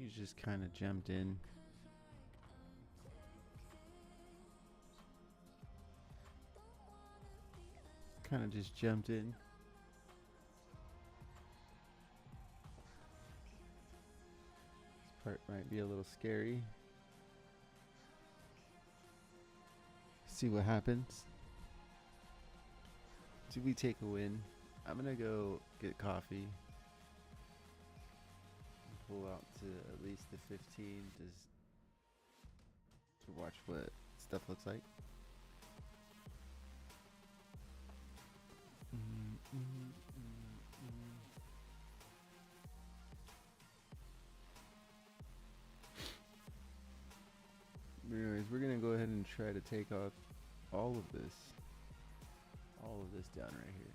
You just kind of jumped in. Kind of just jumped in. This part might be a little scary. See what happens. Do we take a win? I'm gonna go get coffee. Pull out to at least the 15 to watch what stuff looks like. Anyways, we're gonna go ahead and try to take off all of this down right here.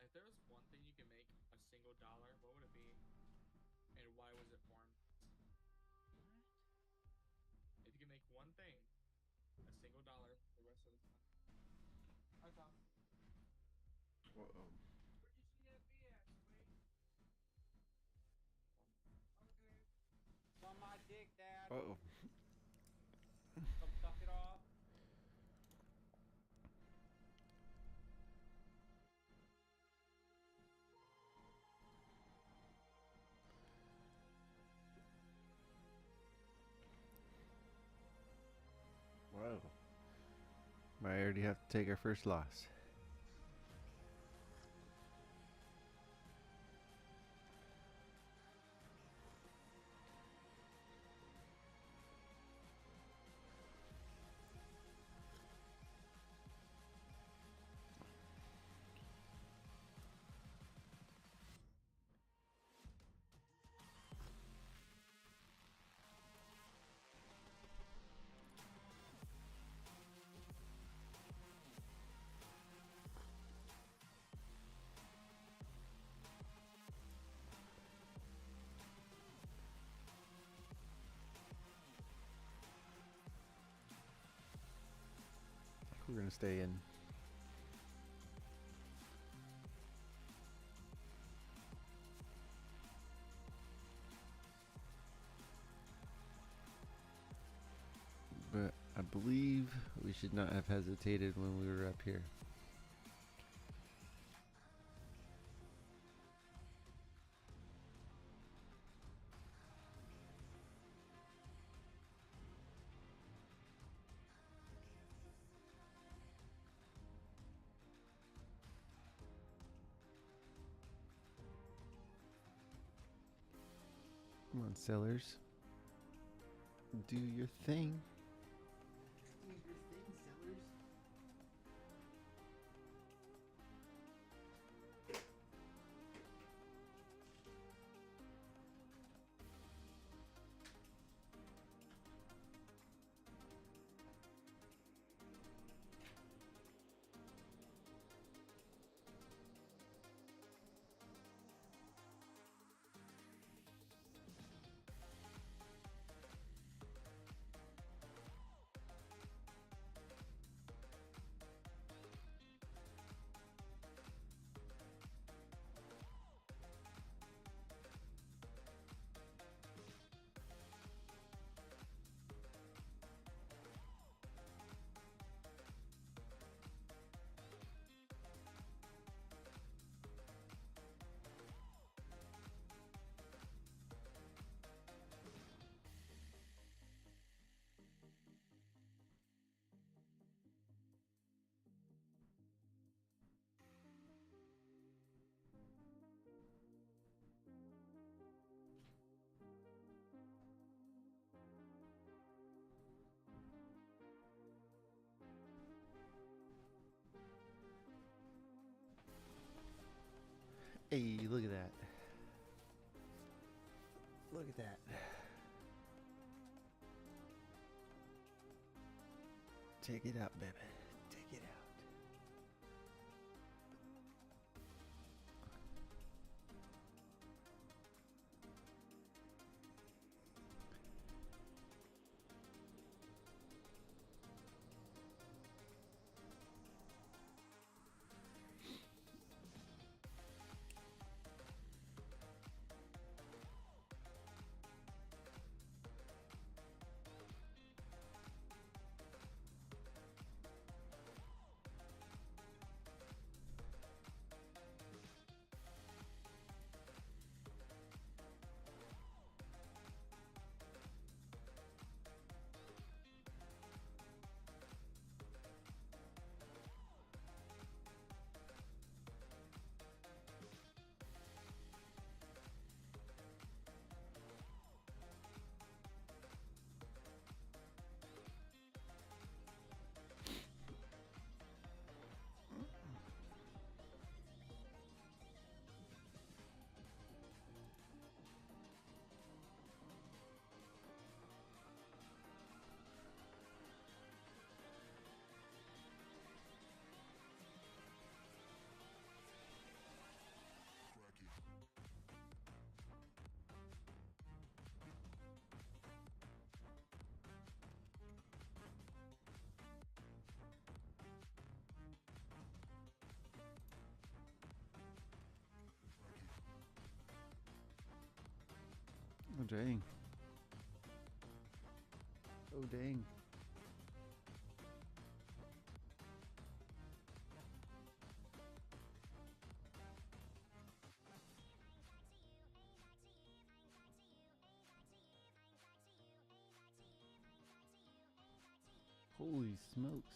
If there was one thing you can make a single dollar, what would it be? And why was it formed? What? If you can make one thing, a single dollar for the rest of the time. Hi, Tom. Uh-oh. Where'd you see that bee at, Wade? Okay. It's on my dick, Dad. Uh-oh. Come suck it off. Wow. I already have to take our first loss. We're gonna stay in. But I believe we should not have hesitated when we were up here. Come on, sellers. Do your thing. Do your thing, sellers. Hey, look at that. Look at that. Take it out, baby. Take it out. Oh, dang. Oh, dang. Holy smokes.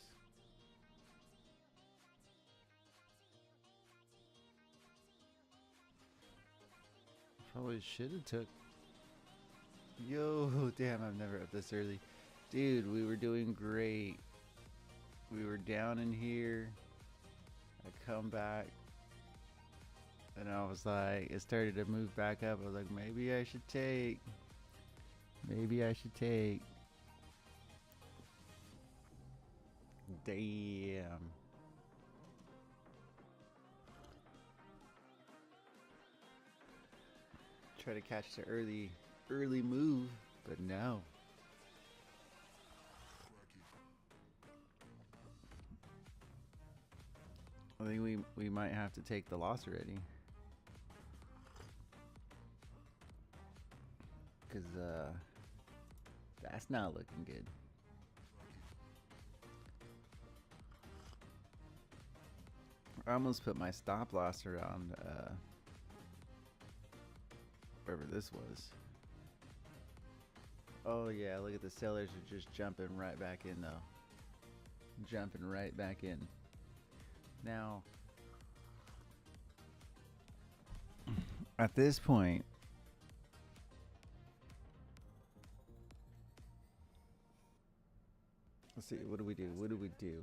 Probably should have took. Yo, damn, I'm never up this early. Dude, we were doing great. We were down in here. I come back. And I was like, it started to move back up. I was like, maybe I should take. Maybe I should take. Damn. Try to catch the early move, but no. I think we might have to take the loss already. Cause that's not looking good. I almost put my stop loss around wherever this was. Oh yeah, look at the sellers are just jumping right back in though. Jumping right back in. Now, at this point, let's see, what do we do? What do we do?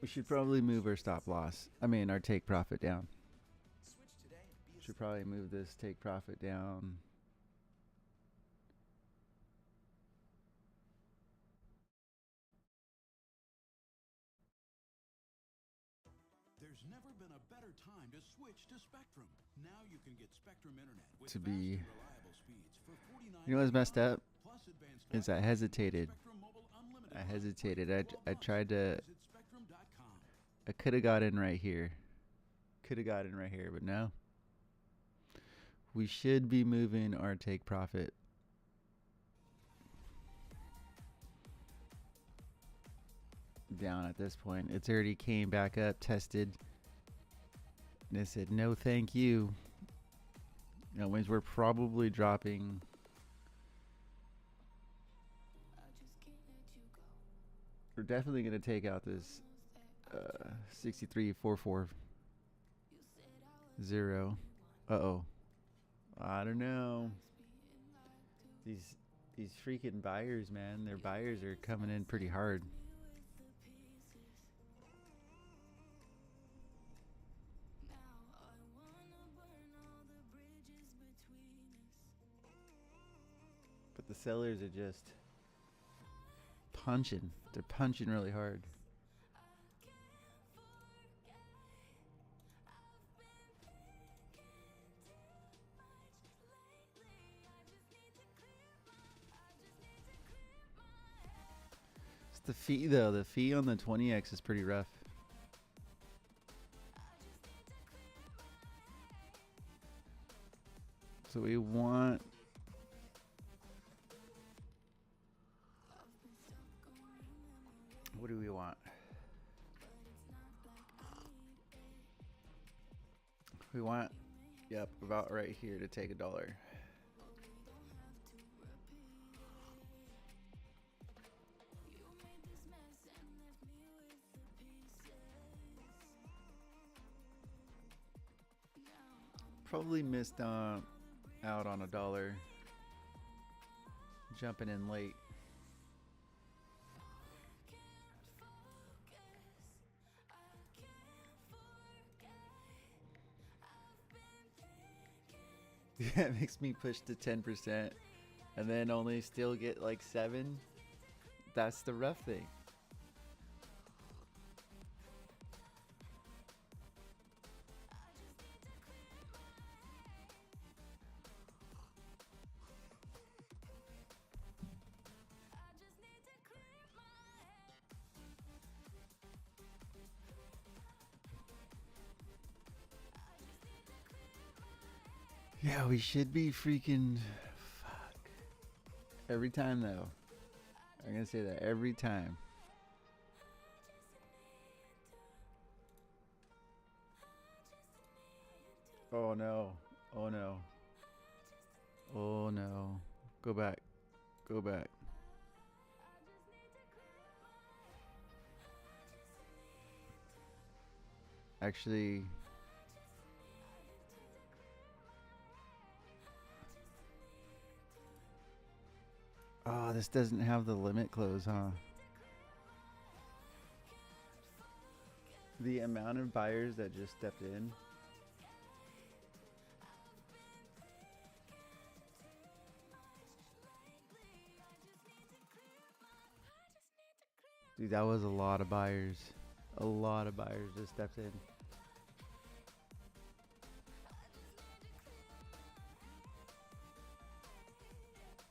We should probably move our stop loss. I mean, our take profit down. Should probably move this take profit down. There's never been a better time to switch to Spectrum. Now you can get Spectrum Internet with To be, fast and reliable speeds for $49. you know what's messed up? Plus advanced Is I hesitated. I hesitated. I tried to. Visit spectrum.com. I could have got in right here. Could have got in right here, but no. We should be moving our take profit down at this point. It's already came back up, tested. And it said, no, thank you. That means we're probably dropping. We're definitely going to take out this 63,440. Uh-oh. I don't know. These freaking buyers, man. Their buyers are coming in pretty hard. The sellers are just punching. They're punching really hard. It's the fee though. The fee on the 20x is pretty rough. So we want what do we want? We want, yep, about right here to take $1. Probably missed out on $1. Jumping in late. Yeah, it makes me push to 10% and then only still get like 7. That's the rough thing. Yeah, we should be freaking fuck. Every time though. I'm gonna say that every time. Oh no. Oh no. Oh no. Go back. Go back. Actually, oh, this doesn't have the limit close, huh? The amount of buyers that just stepped in. Dude, that was a lot of buyers. A lot of buyers just stepped in.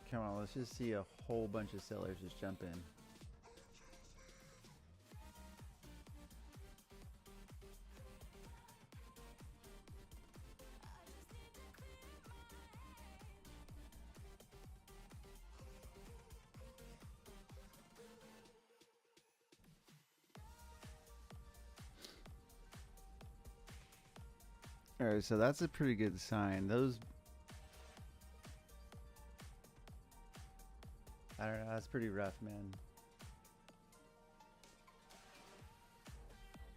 Come on, let's just see a whole bunch of sellers just jump in. Alright, so that's a pretty good sign. Those, I don't know, that's pretty rough, man.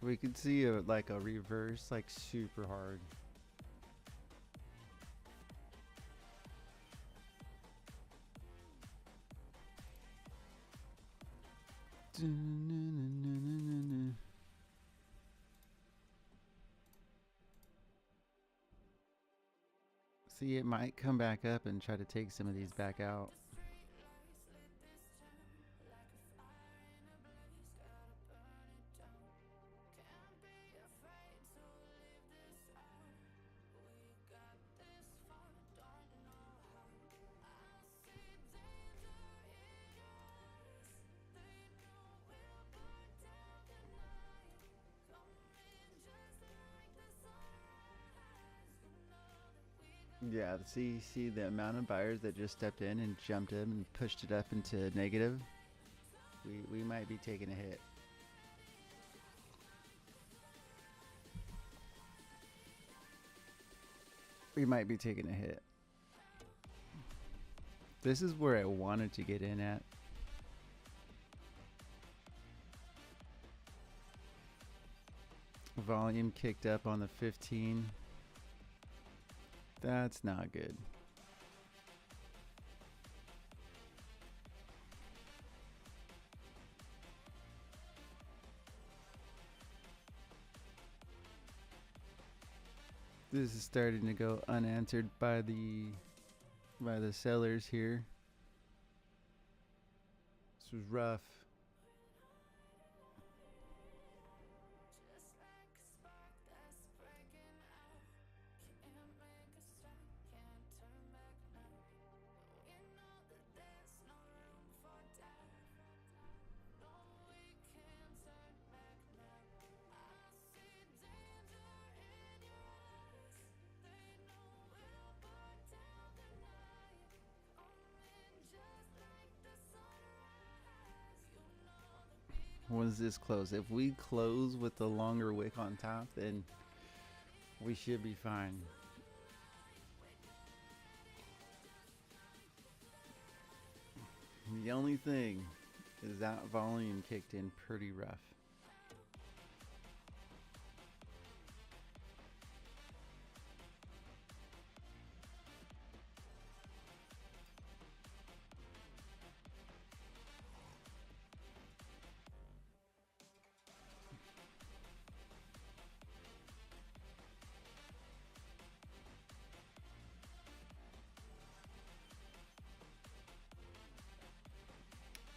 We could see like a reverse, like super hard. See, it might come back up and try to take some of these back out. Yeah, see the amount of buyers that just stepped in and jumped in and pushed it up into negative. We might be taking a hit. We might be taking a hit. This is where I wanted to get in at. Volume kicked up on the 15. That's not good. This is starting to go unanswered by the sellers here. was rough. Once this close, if we close with the longer wick on top, then we should be fine. The only thing is that volume kicked in pretty rough.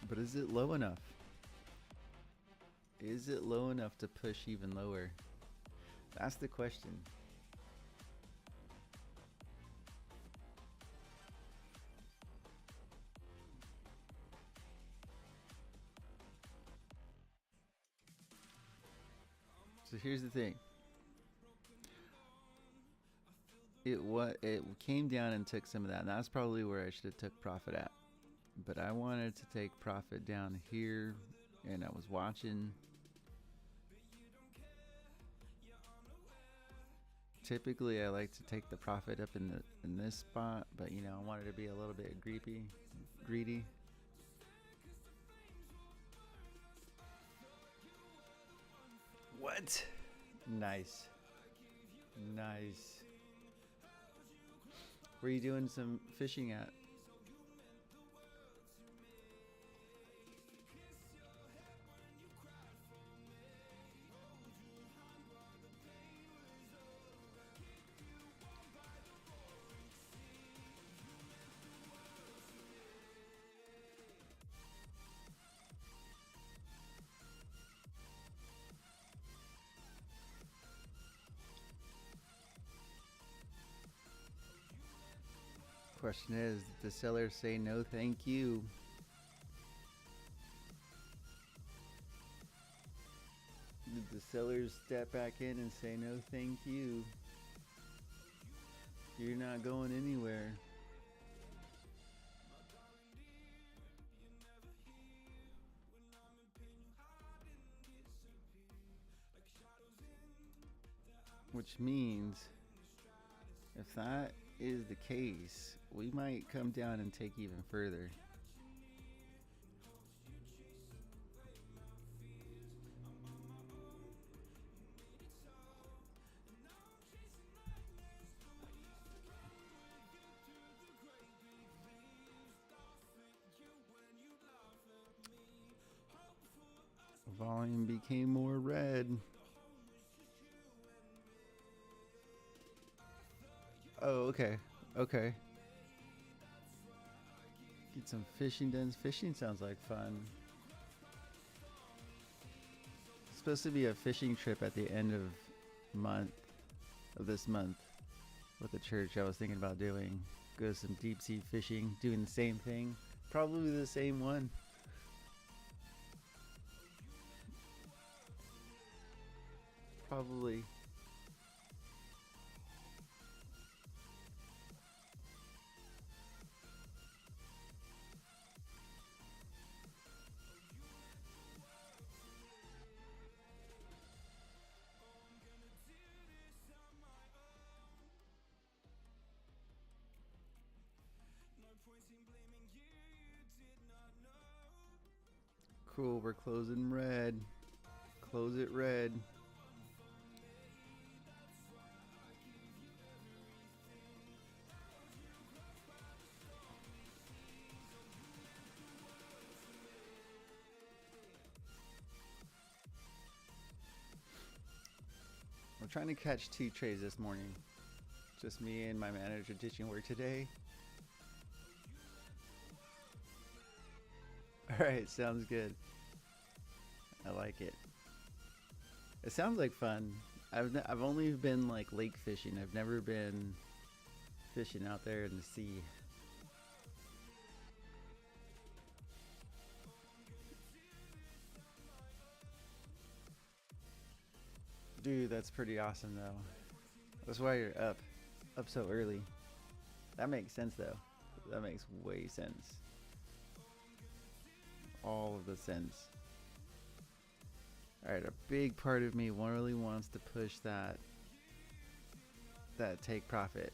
But is it low enough? Is it low enough to push even lower? That's the question. So here's the thing. It came down and took some of that. And that's probably where I should have took profit at. But I wanted to take profit down here, and I was watching. Typically, I like to take the profit up in this spot, but you know, I wanted to be a little bit greedy. What? Nice. Nice. Where are you doing some fishing at? Question is, did the seller say no thank you? Did the sellers step back in and say no thank you? You're not going anywhere. Which means, if that is the case, we might come down and take even further. Volume became more red. Oh, okay. Okay. Get some fishing done. Fishing sounds like fun. It's supposed to be a fishing trip at the end of this month with the church. I was thinking about doing. Go some deep sea fishing, doing the same thing. Probably the same one. Probably. Cool, we're closing red. Close it red. I'm trying to catch 2 trades this morning. Just me and my manager ditching work today. Alright, sounds good. I like it. It sounds like fun. I've only been like lake fishing. I've never been fishing out there in the sea. Dude, that's pretty awesome though. That's why you're up so early. That makes sense though. That makes way sense. All of the sense. Alright, a big part of me really wants to push that take profit.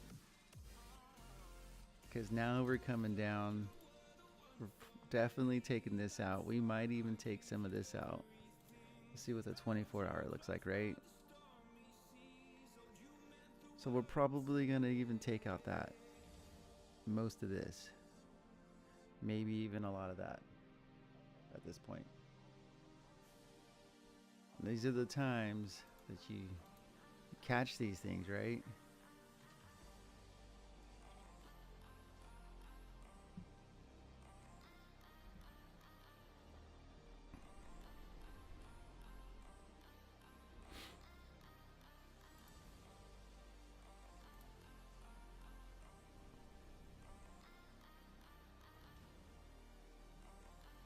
Because now we're coming down. We're definitely taking this out. We might even take some of this out. Let's see what the 24-hour looks like, right? So we're probably going to even take out that. Most of this. Maybe even a lot of that at this point. And these are the times that you catch these things, right?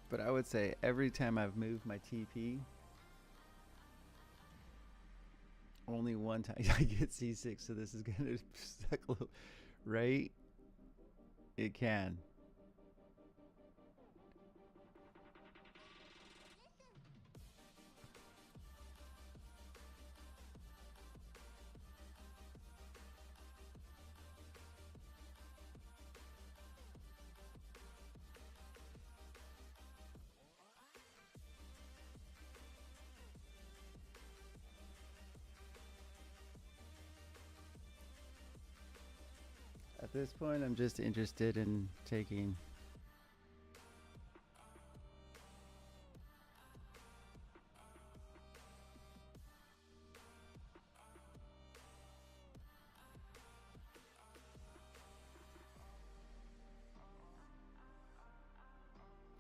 But I would say every time I've moved my TP, only one time I get C6, so this is gonna suck a little, right? It can. At this point, I'm just interested in taking.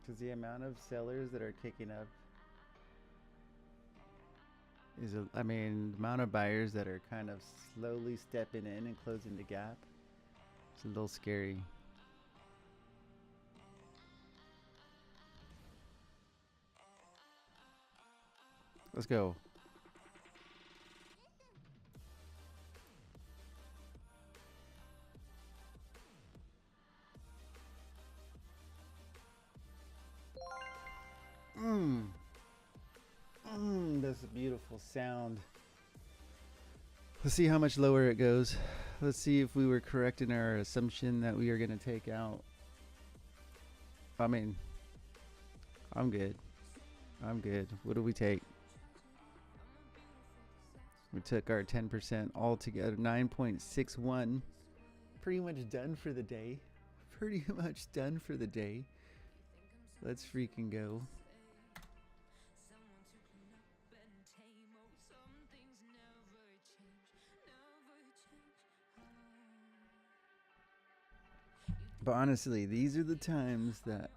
Because the amount of sellers that are kicking up is, I mean, the amount of buyers that are kind of slowly stepping in and closing the gap. It's a little scary. Let's go. That's a beautiful sound. Let's see how much lower it goes. Let's see if we were correct in our assumption that we are going to take out. I mean, I'm good. I'm good. What do we take? We took our 10% all together, 9.61. Pretty much done for the day. Pretty much done for the day. Let's freaking go. But honestly, these are the times that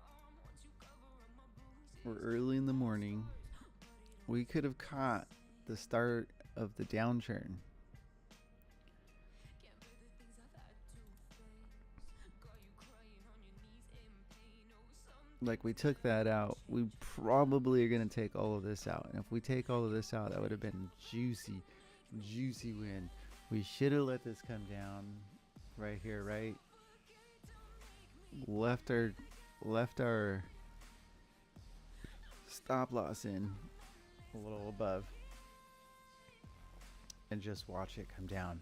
we're early in the morning. We could have caught the start of the downturn. Like, we took that out. We probably are going to take all of this out. And if we take all of this out, that would have been juicy, juicy win. We should have let this come down right here, right? Left our stop loss in a little above and just watch it come down.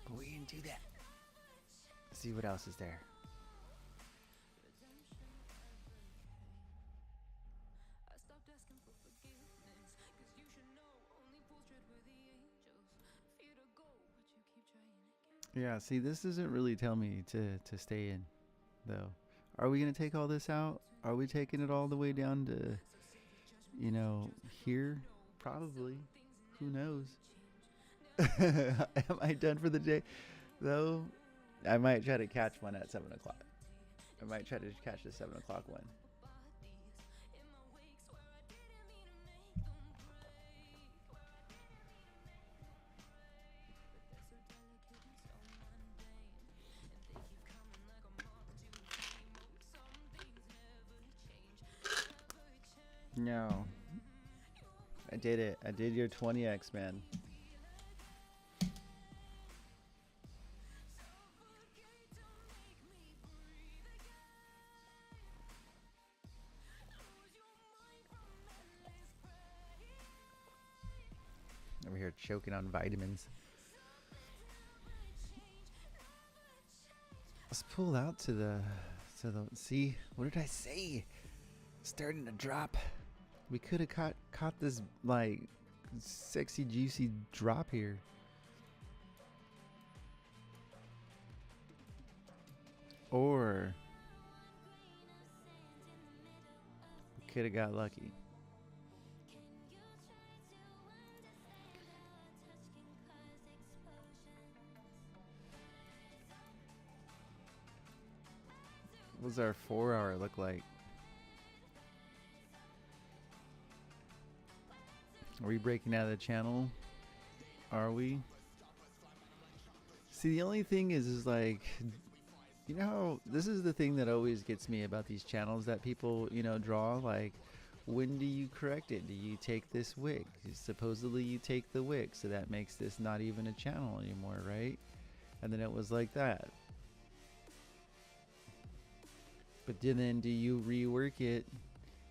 But we didn't do that. Let's see what else is there. Yeah, see, this doesn't really tell me to stay in, though. Are we going to take all this out? Are we taking it all the way down to, you know, here? Probably. Who knows? Am I done for the day? Though, I might try to catch one at 7 o'clock. I might try to catch the 7 o'clock one. No. I did it. I did your 20x, man. Over here choking on vitamins. Let's pull out to the see, what did I say? Starting to drop. We could have caught this like sexy juicy drop here. Or we could have got lucky. What does our 4 hour look like? Are we breaking out of the channel? Are we? See, the only thing is like, you know how, this is the thing that always gets me about these channels that people, you know, draw. Like, when do you correct it? Do you take this wick? Supposedly you take the wick, so that makes this not even a channel anymore, right? And then it was like that. But then do you rework it?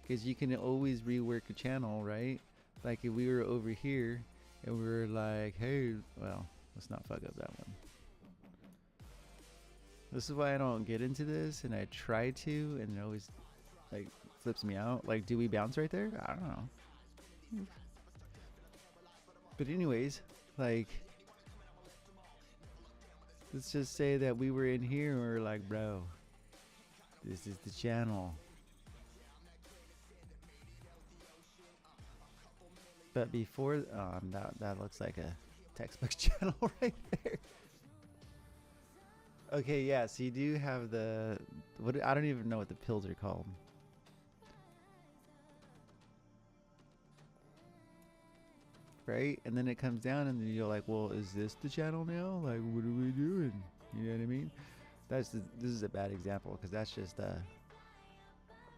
Because you can always rework a channel, right? Like if we were over here and we were like, hey, well, let's not fuck up that one. This is why I don't get into this, and I try to, and it always like flips me out. Like, do we bounce right there? I don't know. But anyways, like, let's just say that we were in here and we were like, bro, this is the channel. But before, that looks like a textbook channel right there. Okay, yeah, so you do have the, what, I don't even know what the pills are called. Right? And then it comes down and then you're like, well, is this the channel now? Like, what are we doing? You know what I mean? This is a bad example, because that's just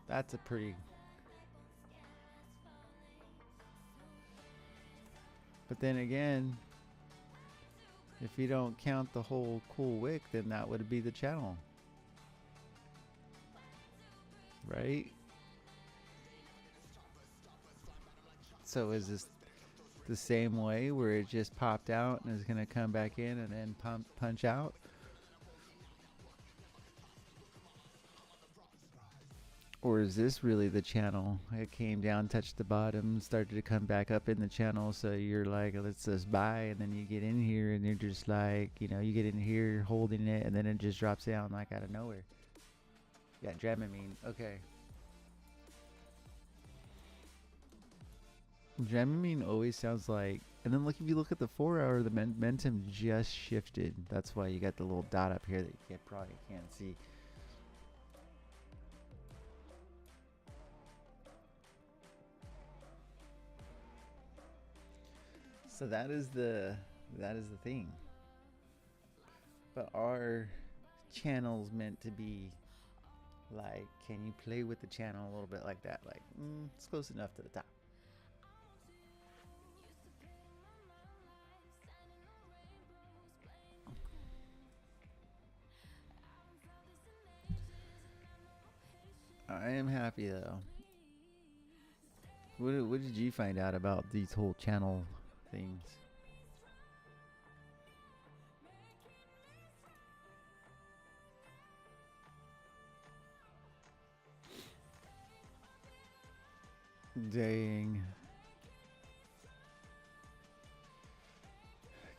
that's a pretty, but then again, if you don't count the whole cool wick, then that would be the channel, right? So is this the same way where it just popped out and is going to come back in and then punch out? Or is this really the channel? It came down, touched the bottom, started to come back up in the channel, so you're like, let's just buy, and then you get in here and you're just like, you know, you get in here holding it, and then it just drops down like out of nowhere. Yeah, Dramamine. Okay. Dramamine always sounds like, and then look, if you look at the 4 hour, the momentum just shifted. That's why you got the little dot up here that you probably can't see. So that is the thing. But our channel's meant to be like, can you play with the channel a little bit like that? Like, it's close enough to the top. I am happy though. What did you find out about these whole channel things? Dang.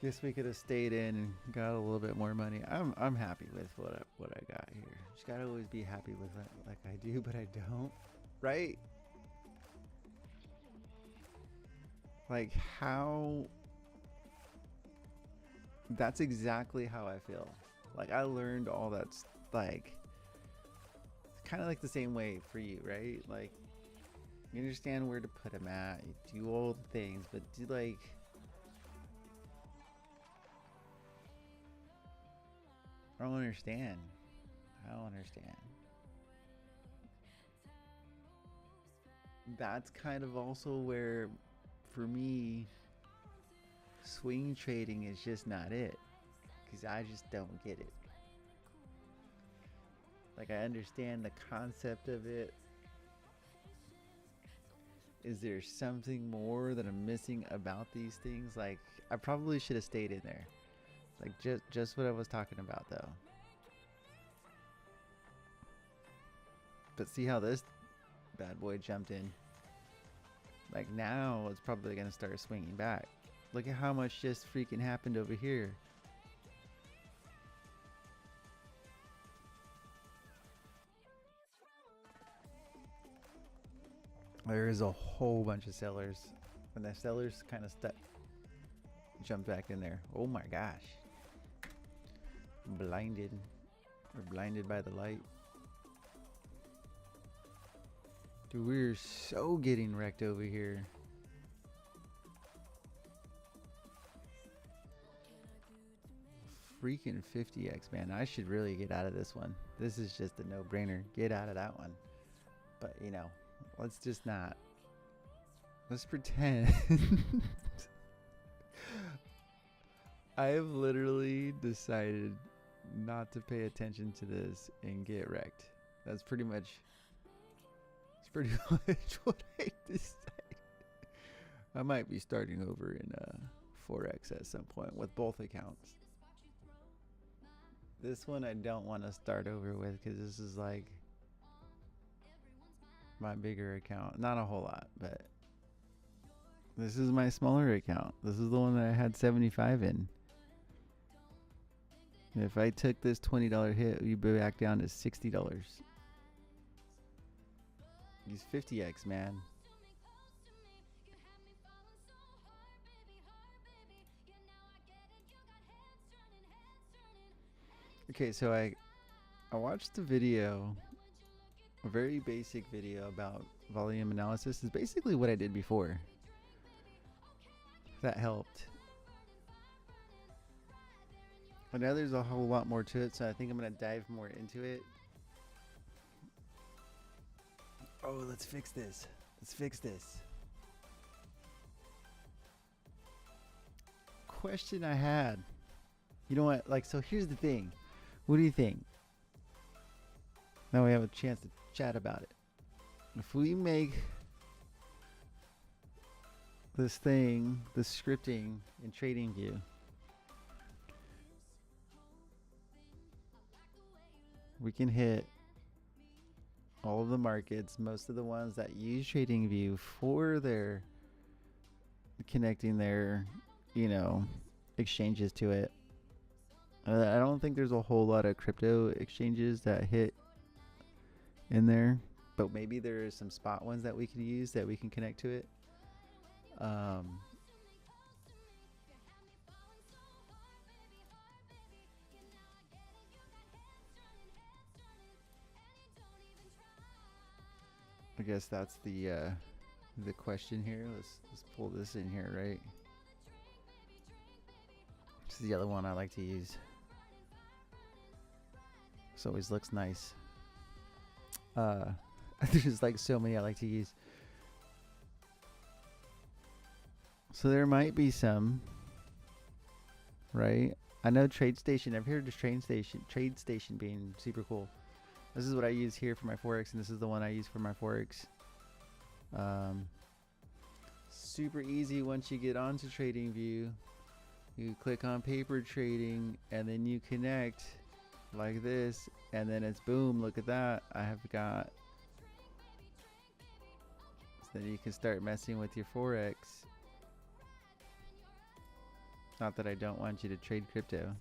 Guess we could have stayed in and got a little bit more money. I'm happy with what I got here. Just gotta always be happy with it, like I do, but I don't. Right? Like how. That's exactly how I feel. Like I learned all that's like. It's kind of like the same way for you, right? Like you understand where to put them at. You do all the things, but do like. I don't understand. I don't understand. that's kind of also where, for me, swing trading is just not it, because I just don't get it. Like, I understand the concept of it. Is there something more that I'm missing about these things? Like, I probably should have stayed in there. Like, just what I was talking about, though. But see how this bad boy jumped in. Like, now it's probably going to start swinging back. Look at how much just freaking happened over here. There is a whole bunch of sellers. And the sellers kind of jumped back in there. Oh my gosh. Blinded. We're blinded by the light. Dude, we're so getting wrecked over here. Freaking 50x, man. I should really get out of this one. This is just a no-brainer. Get out of that one. But, you know, let's just not. Let's pretend. I have literally decided not to pay attention to this and get wrecked. That's pretty much what I decided. I might be starting over in Forex at some point with both accounts. This one I don't want to start over with because this is like my bigger account. Not a whole lot, but this is my smaller account. This is the one that I had 75 in. If I took this $20 hit, we'd be back down to $60. These 50x, man. Okay, so I watched the video, a very basic video about volume analysis. Is basically what I did before. That helped. But now there's a whole lot more to it, so I think I'm going to dive more into it. Oh, let's fix this. Let's fix this. Question I had. You know what? Like, so here's the thing. What do you think? Now we have a chance to chat about it. If we make this thing, the scripting in TradingView, we can hit all of the markets, most of the ones that use TradingView for their connecting their, you know, exchanges to it. I don't think there's a whole lot of crypto exchanges that hit in there, but maybe there are some spot ones that we can use that we can connect to it. I guess that's the question here. Let's pull this in here, right? This is the other one I like to use. This always looks nice. There's like so many I like to use. So there might be some, right? I know TradeStation. I've heard of TradeStation being super cool. This is what I use here for my Forex, and this is the one I use for my Forex. Super easy once you get onto TradingView. You click on paper trading, and then you connect like this, and then it's boom, look at that. I have got. So then you can start messing with your Forex. Not that I don't want you to trade crypto.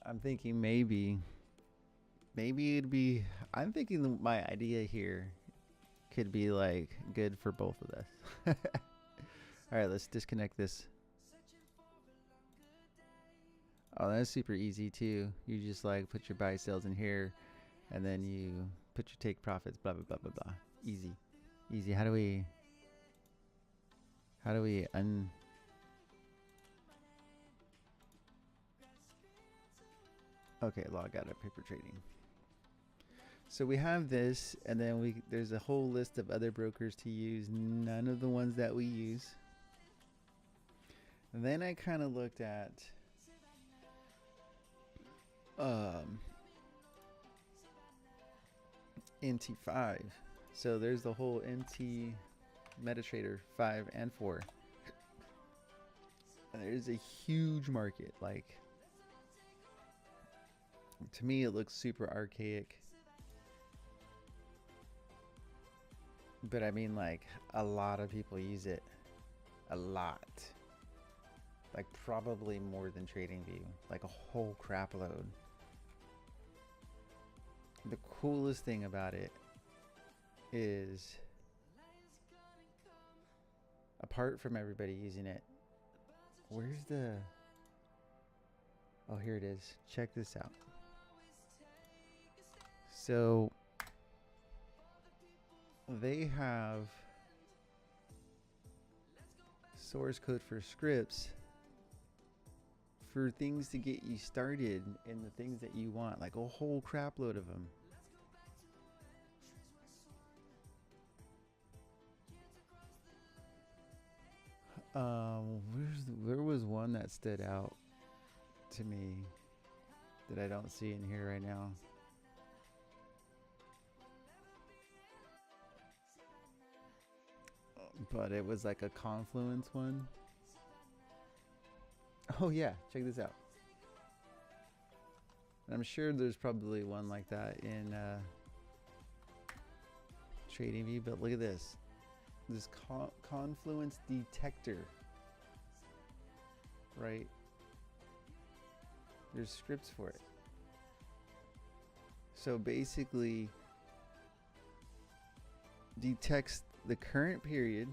I'm thinking maybe it'd be, I'm thinking my idea here could be like good for both of us. All right, let's disconnect this. Oh, that's super easy too. You just like put your buy sells in here, and then you put your take profits, blah, blah, blah, blah, blah. Easy. Easy. How do we okay, log out of paper trading. So we have this, and then there's a whole list of other brokers to use, none of the ones that we use. And then I kind of looked at NT5. So there's the whole NT MetaTrader 5 and 4. There's a huge market. Like, to me, it looks super archaic. But I mean, like, a lot of people use it. A lot. Like, probably more than TradingView. Like, a whole crap load. The coolest thing about it is, apart from everybody using it, where's the... Oh, here it is. Check this out. So they have source code for scripts for things to get you started in the things that you want, like a whole crap load of them. There was one that stood out to me that I don't see in here right now. But it was like a Confluence one. Oh yeah, check this out. And I'm sure there's probably one like that in TradingView, but look at this. This Confluence detector, right? There's scripts for it. So basically detects the current period,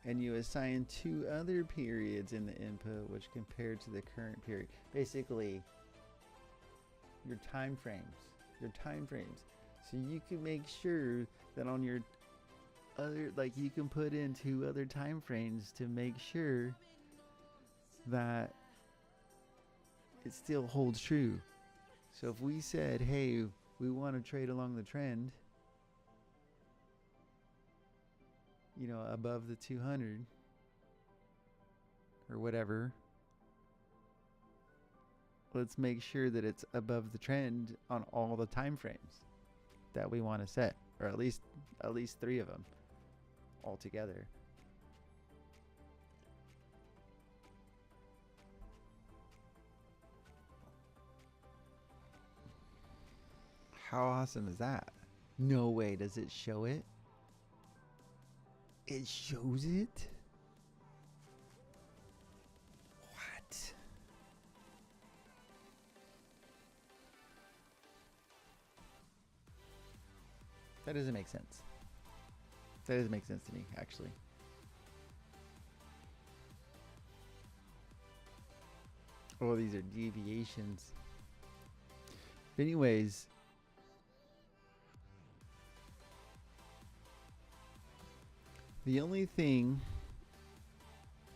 and you assign 2 other periods in the input which compare to the current period. Basically your time frames. So you can make sure that on your other, like, you can put in 2 other time frames to make sure that it still holds true. So if we said, hey, we want to trade along the trend, you know, above the 200 or whatever, let's make sure that it's above the trend on all the time frames that we want to set, or at least 3 of them altogether. How awesome is that? No way does it show it. It shows it? What? That doesn't make sense. That doesn't make sense to me, actually. Oh, these are deviations. But anyways, the only thing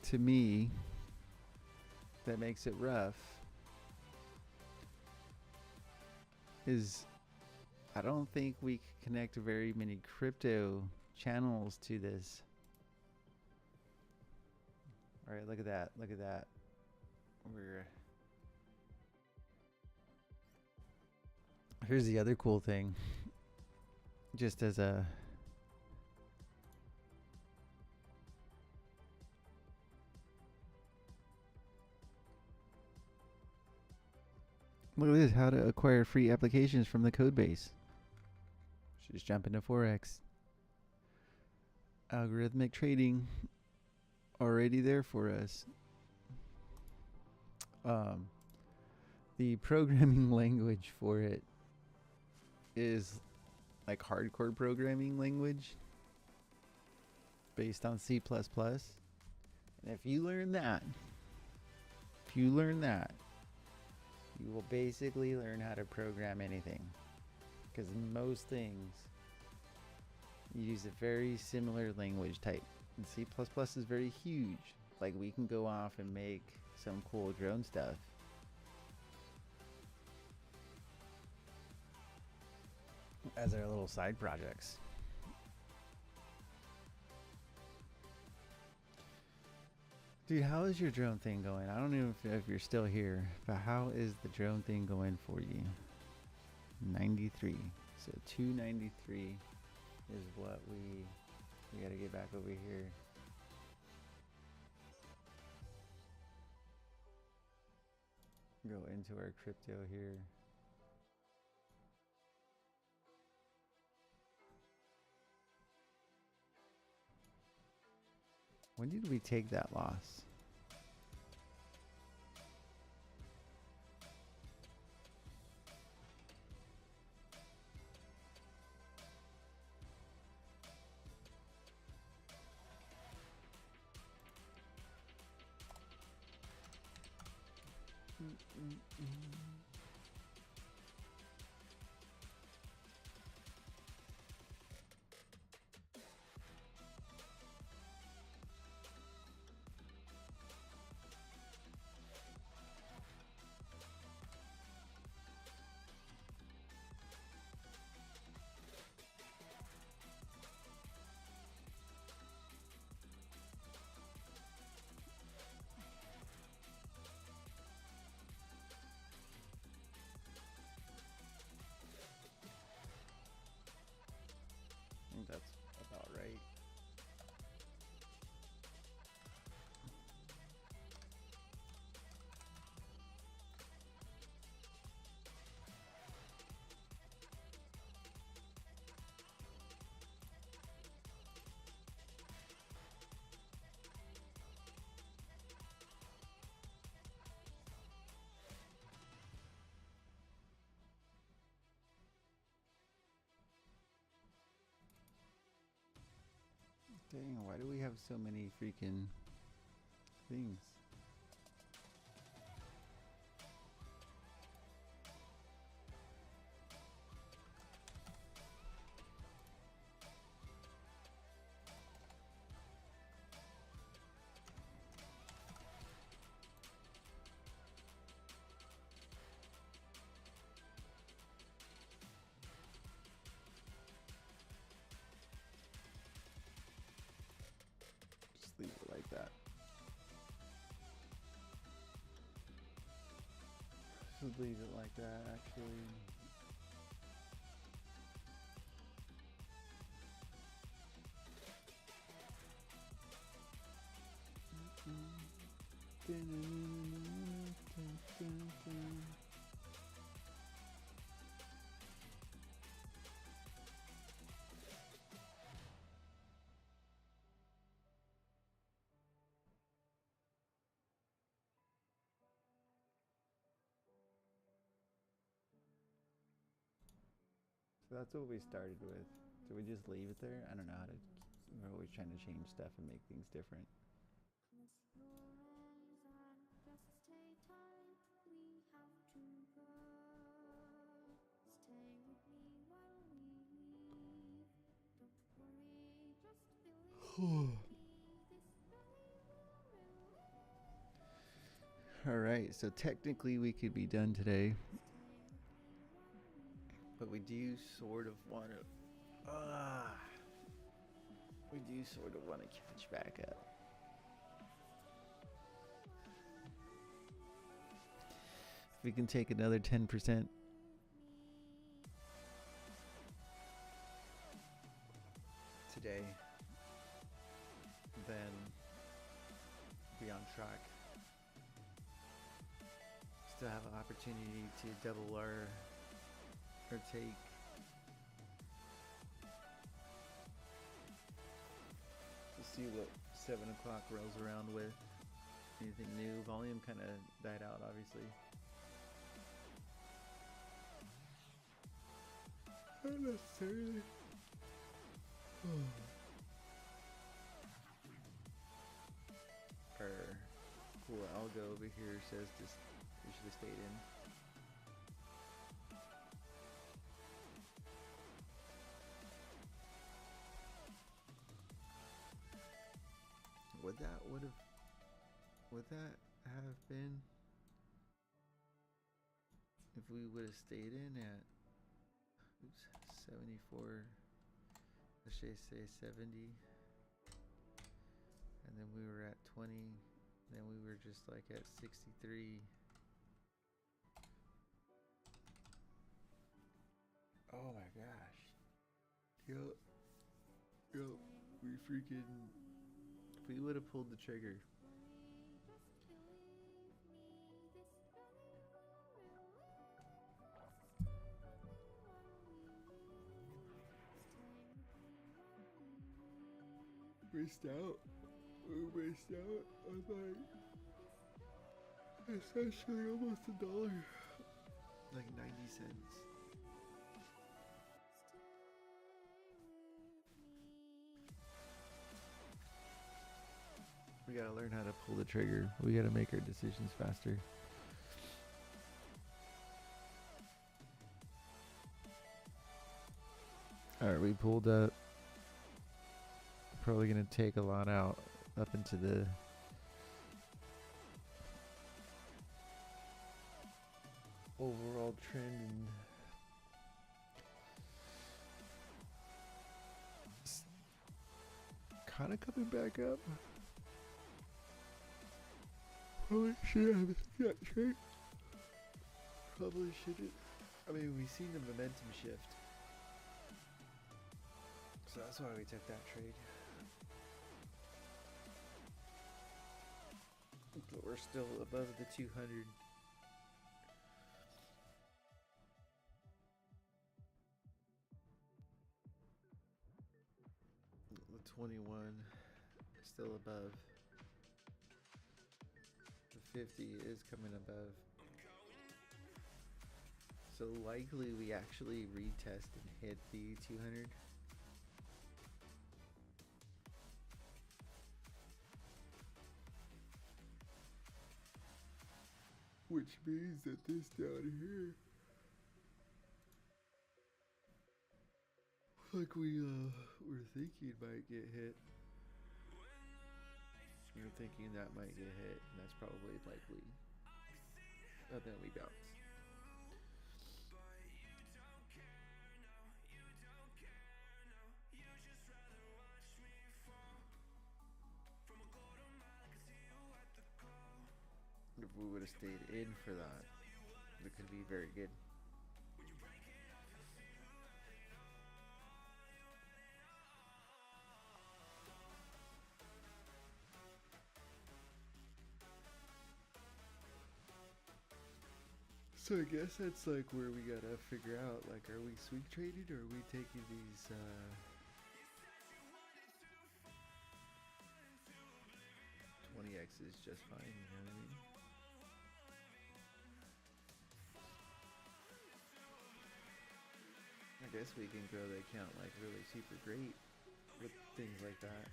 to me that makes it rough is I don't think we can connect very many crypto channels to this. All right, look at that. Look at that. Here's the other cool thing. Just as a look at this, how to acquire free applications from the code base. Just jump into Forex. Algorithmic trading already there for us. The programming language for it is like hardcore programming language based on C++. And if you learn that, you will basically learn how to program anything. Because most things, you use a very similar language type. And C++ is very huge. Like, we can go off and make some cool drone stuff. as our little side projects. Dude, how is your drone thing going? I don't know if you're still here, but how is the drone thing going for you? 93. So 293 is what we gotta get back over here. Go into our crypto here. When did we take that loss? I think that's about right. Dang, why do we have so many freaking things? Just leave it like that. Just leave it like that, actually. So that's what we started with. Do we just leave it there? I don't know how to. We're always trying to change stuff and make things different. All right, so technically we could be done today, but we do sort of want to. We do sort of want to catch back up. If we can take another 10%. Today, then be on track. Still have an opportunity to double or take. To see what 7 o'clock rolls around with. Anything new? Volume kind of died out, obviously. Not necessarily. Cool algo over here says this we should have stayed in. Would that have been if we would have stayed in at 74. Let's just say 70. And then we were at 20. Then we were just like at 63. Oh my gosh. Yup. We freaking. If we would have pulled the trigger. Missed out. We missed out on like essentially almost $1. Like 90 cents. We gotta learn how to pull the trigger. We gotta make our decisions faster. Alright, we pulled up. Probably gonna take a lot out up into the overall trend and kind of coming back up. Probably should have that trade. Probably shouldn't. I mean, we've seen the momentum shift. So that's why we took that trade. But we're still above the 200. The 21 still above. The 50 is coming above. So likely we actually retest and hit the 200. Which means that this down here, like we were thinking might get hit. We were thinking that might get hit, and that's probably likely. And then we bounce. If we would have stayed in for that, it could be very good. So I guess that's like where we gotta figure out, like, are we swing trading or are we taking these 20x's just fine, you know what I mean? I guess we can grow the account like really super great with things like that.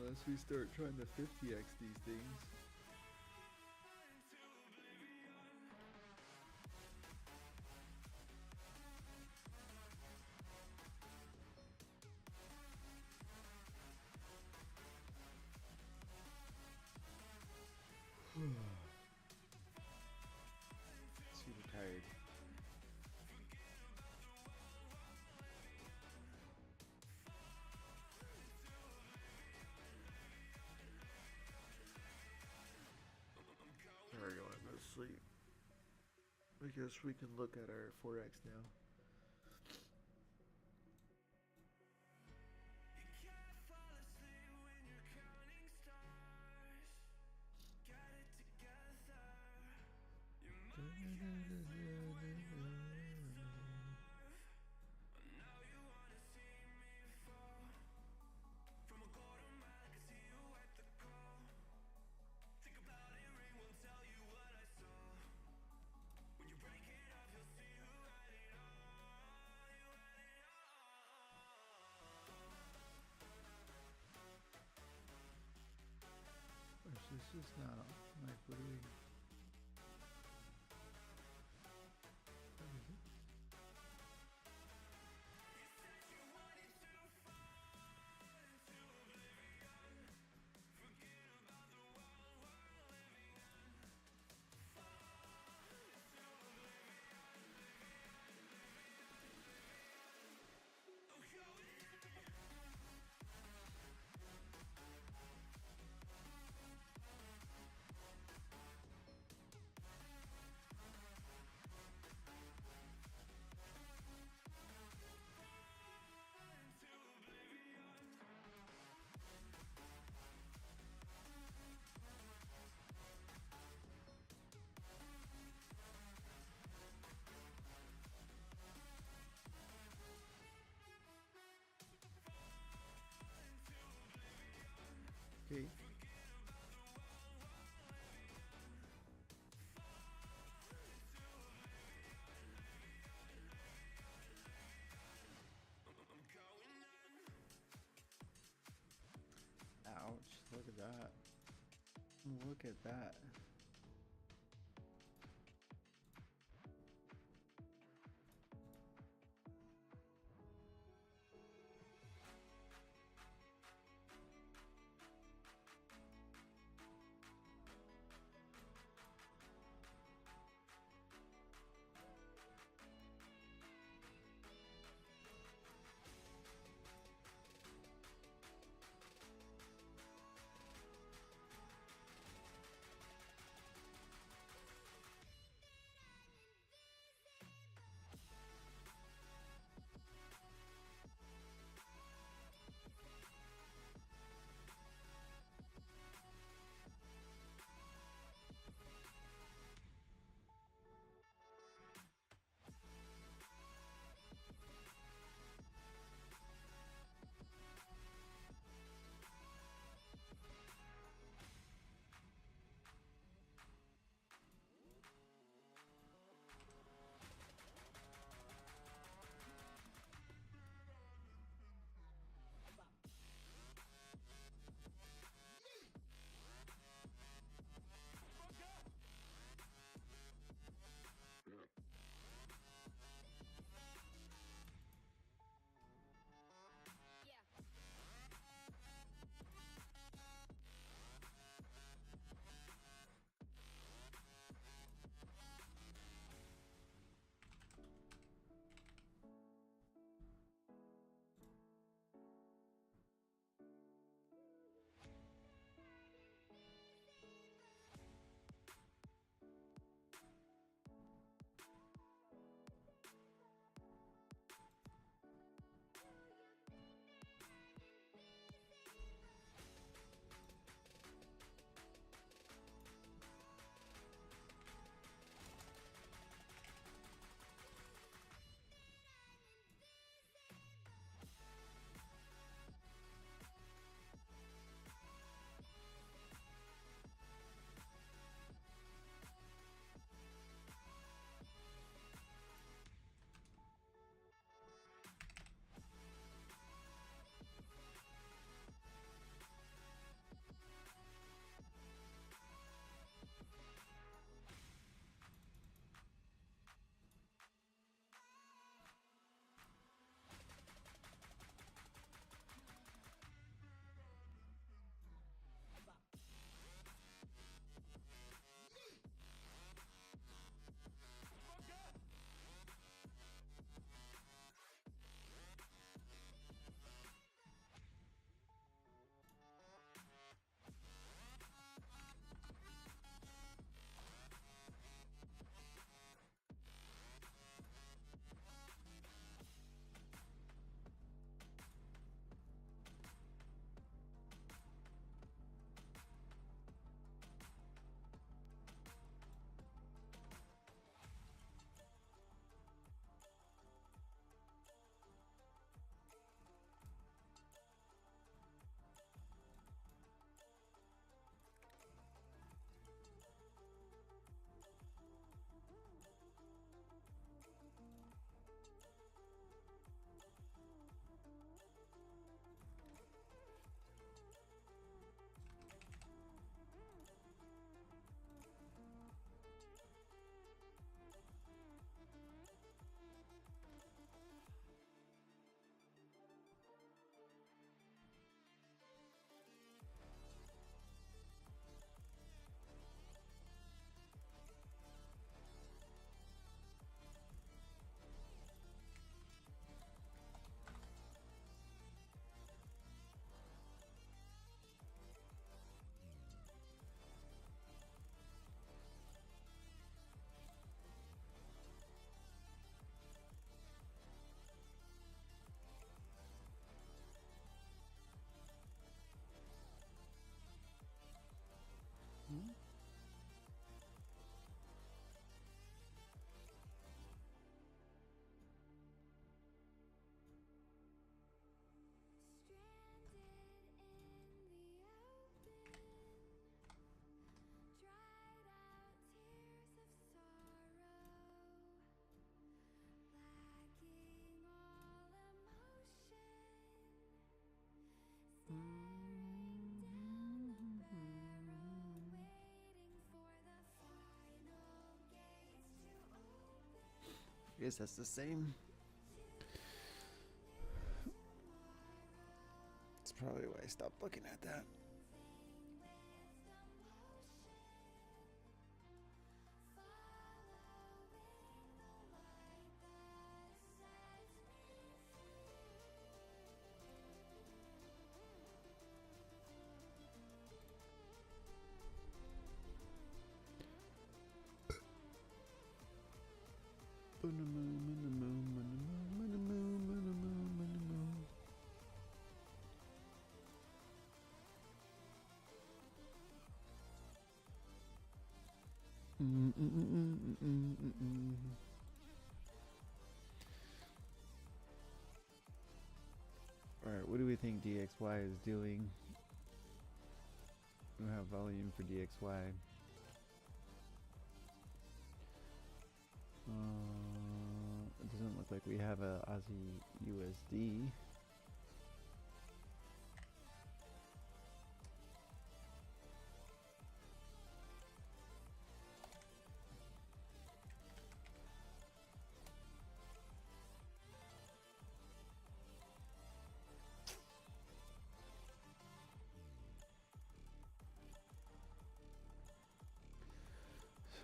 Unless we start trying to 50x these things. Super tired. Alright, I'm going to sleep. I guess we can look at our Forex now. This is not like, what do we? What is it? Look at that. guess that's the same. That's probably why I stopped looking at that. Alright, what do we think DXY is doing? We have volume for DXY. It doesn't look like we have a Aussie USD.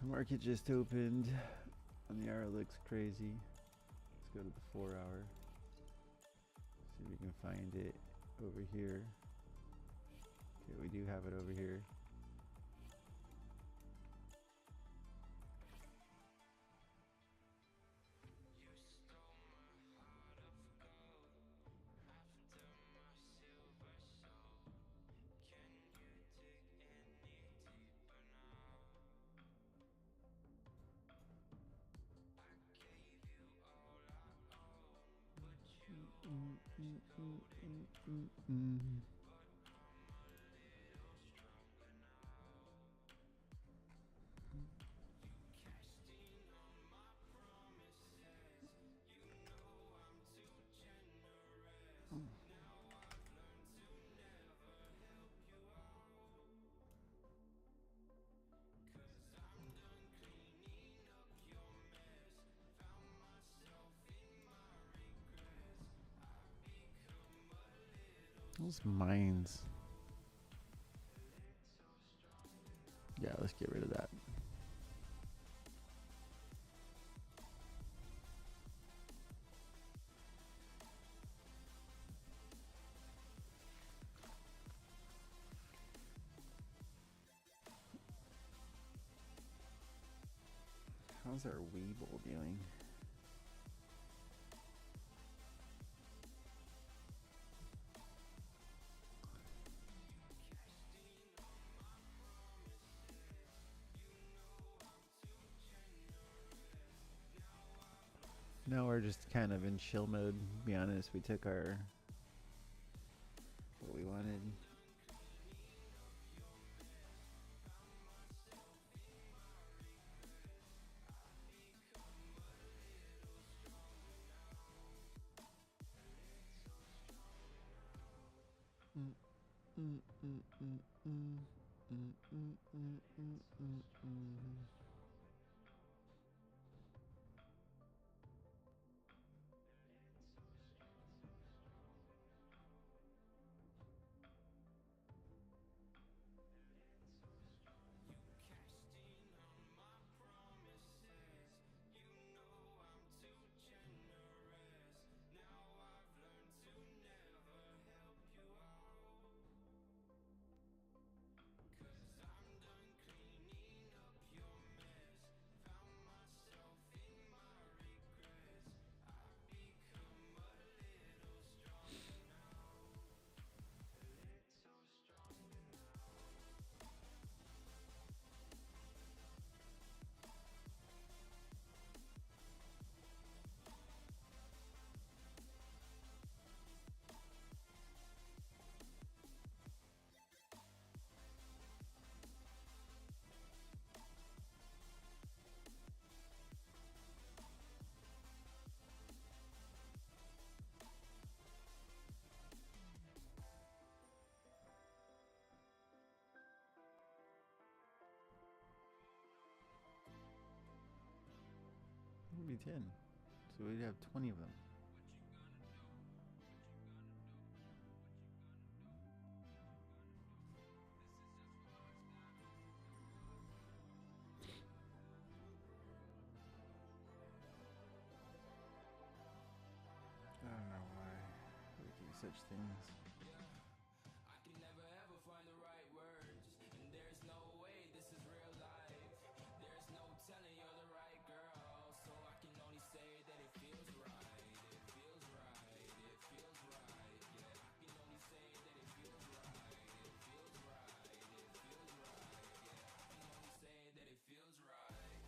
Market just opened and the hour looks crazy. Let's go to the 4 hour. See if we can find it over here. Okay, we do have it over here. Those mines. Yeah, let's get rid of that. How's our Weeble doing? No, we're just kind of in chill mode, to be honest. We took our what we wanted. Maybe 10. So we'd have 20 of them. I don't know why we do such things. I can never ever find the right words, and there's no way this is real life. There's no telling you're the right girl, so I can only say that it feels right. It feels right. It feels right. Yeah, I can only say that it feels right. It feels right. It feels right. Yeah, I can only say that it feels right.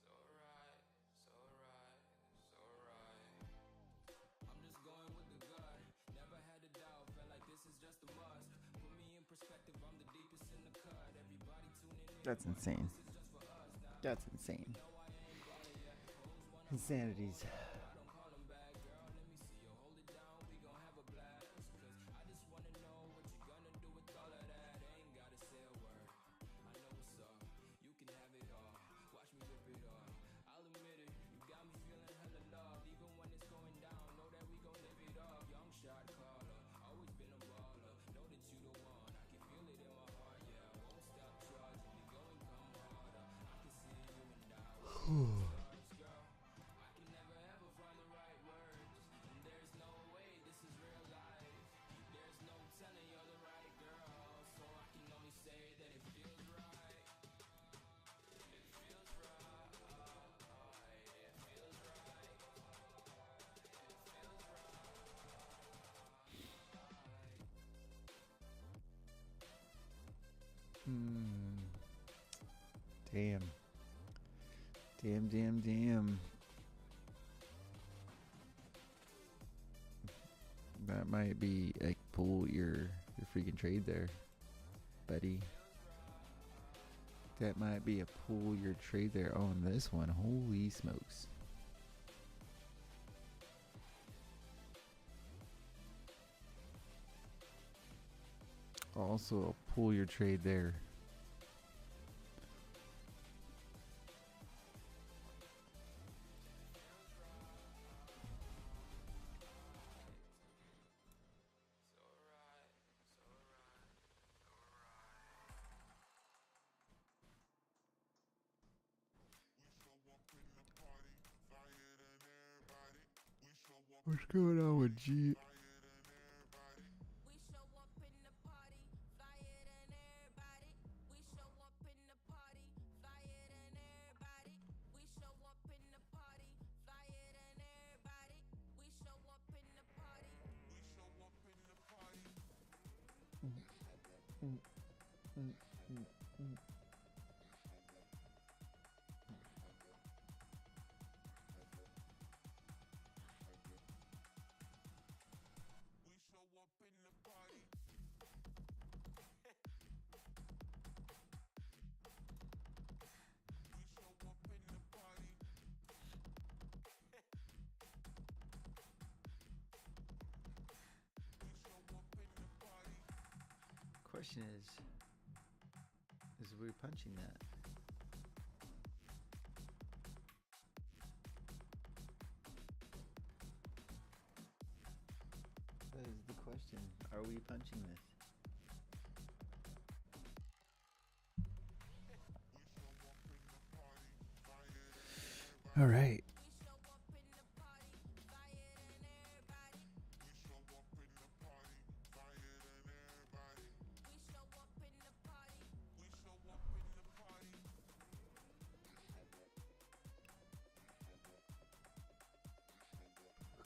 So right, so right, so right. I'm just going with the gut. Never had a doubt, felt like this is just a must. Put me in perspective, I'm the deepest in the cut. Everybody tuning in. That's insane. This is just for us now. That's insane. No, I ain't ballin' yet. Hoes wanna Insanities. I don't call them back, girl. Let me see you hold it down. We gon' have a blast. Cause I just wanna know what you gonna do with all of that. Ain't gotta say a word. I know what's up. You can have it all. Watch me rip it off. I'll admit it. You got me feeling hella loved. Even when it's going down, know that we gon' live it up. Young shot caller. Always been a baller. Know that you the one. I can feel it in my heart. Yeah, I won't stop charging. We going come harder. I can see you and I. Stars, girl. I can never ever find the right words, and there's no way this is real life. There's no telling you're the right girl, so I can only say that it feels right. It feels right. It feels right. It feels right. Damn. Damn. That might be like pull your freaking trade there, buddy. That might be a pull your trade there on this one. Holy smokes. Also, pull your trade there. What's going on with G? Question is we punching that? That is the question. Are we punching this? All right.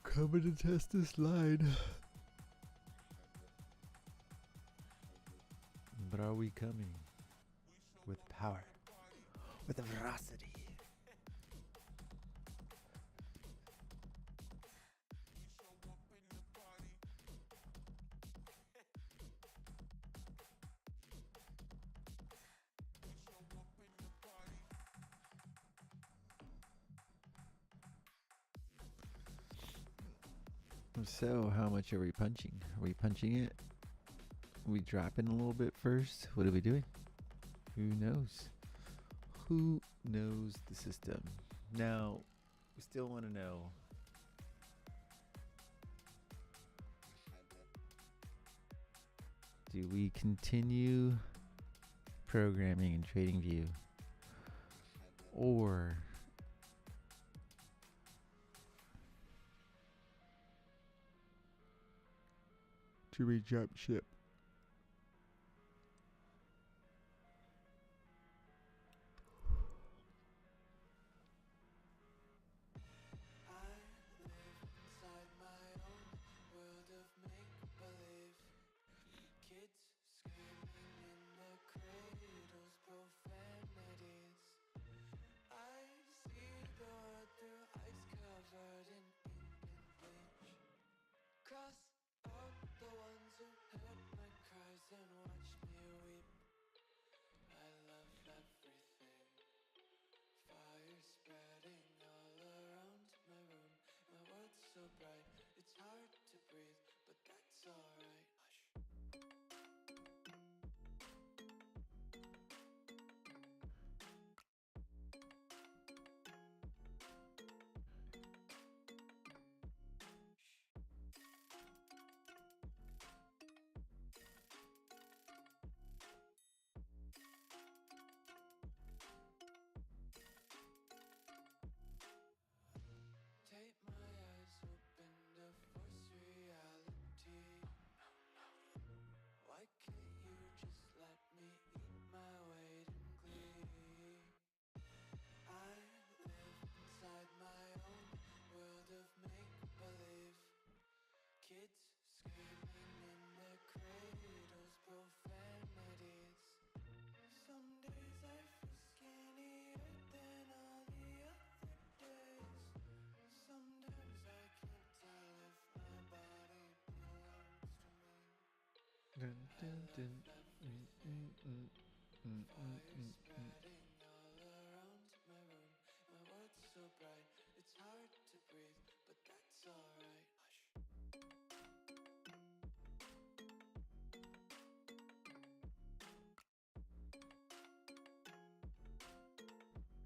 Coming to test this line. But are we coming with power? With veracity? So, how much are we punching? Are we punching it? Are we dropping a little bit first? What are we doing? Who knows? Who knows the system? Now, we still want to know. Do we continue programming in TradingView? Or do we jump ship? Inside my own world of make-believe. Kids screaming in their cradles, profanities. I see the world through ice covered in ink and bleach. Cross out the ones who heard my cries and watched me weep. I love everything. Fire spreading all around my room. My world's so bright, it's hard to breathe, but that's alright. Hush. Take my eyes open to force reality. Why can't you just let me eat my weight in glee? I live inside my own world of make-believe. Kids screaming in their cradles, profanities. Some days I feel skinnier than all the other days. Sometimes I can't tell if my body belongs to me. Dun, dun, dun. Fire spreading all around my room. My world's so bright, it's hard to breathe, but that's alright. Hush.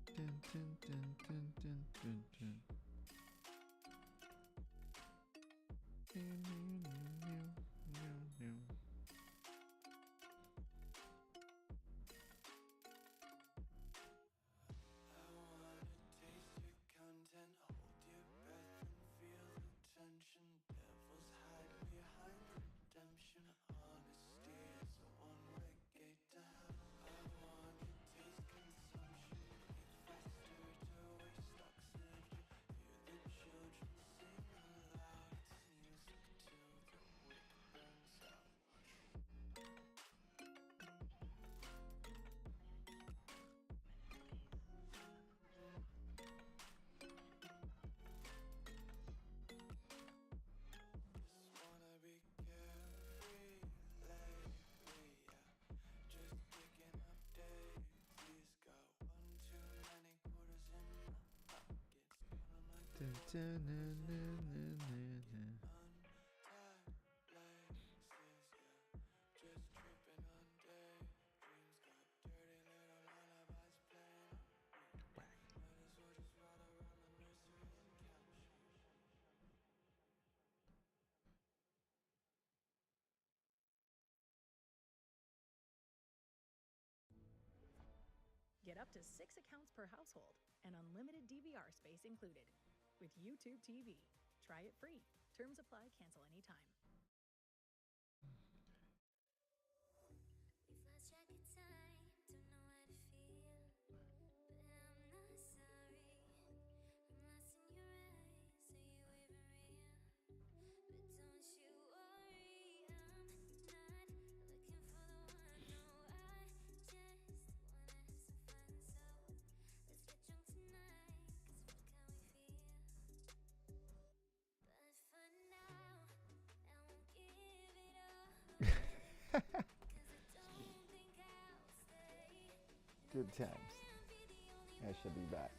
Dun, dun, dun, dun, dun, dun, dun. I wanna taste your content, hold your breath and feel the tension. Devils hide behind redemption. Honesty is a one-way gate to hell. I wanna taste consumption, breathe faster to waste oxygen. Hear the children sing aloud. It's music till the wick burns out. Just wanna be carefree lately, yeah. Just picking up daisies. Got one too many quarters in my pockets. Counting like Dun, dun, dun, dun, dun, dun, dun. untied laces, yeah. Just tripping on daydreams. Got dirty little lullabies playing on repeat. Might as well just ride around the nursery and caption. Get up to 6 accounts per household and unlimited DVR space included. With YouTube TV. Try it free. Terms apply. Cancel anytime. We've lost track of time, don't know how to feel, but I'm not sorry. I'm lost in your eyes, are you even real? But don't you worry, I'm not looking for the one, no, I just wanna have some fun. So let's get drunk tonight, 'cause fuck how we feel. But for now, I won't give it all away. Good times. I shall be back.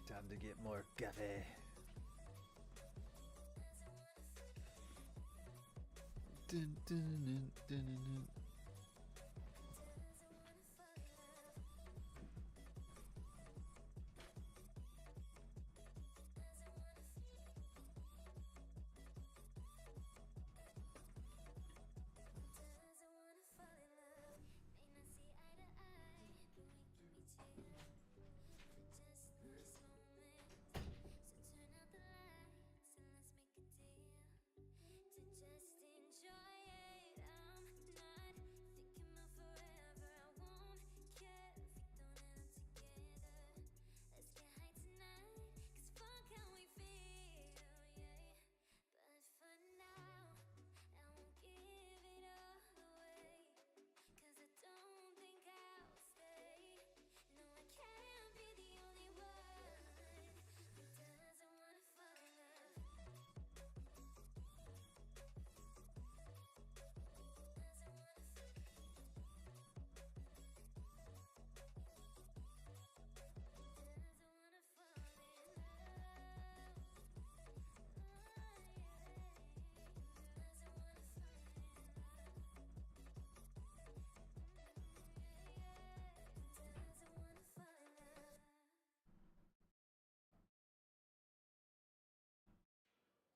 Dun, to get more coffee. Dun, dun, dun, dun, dun, dun.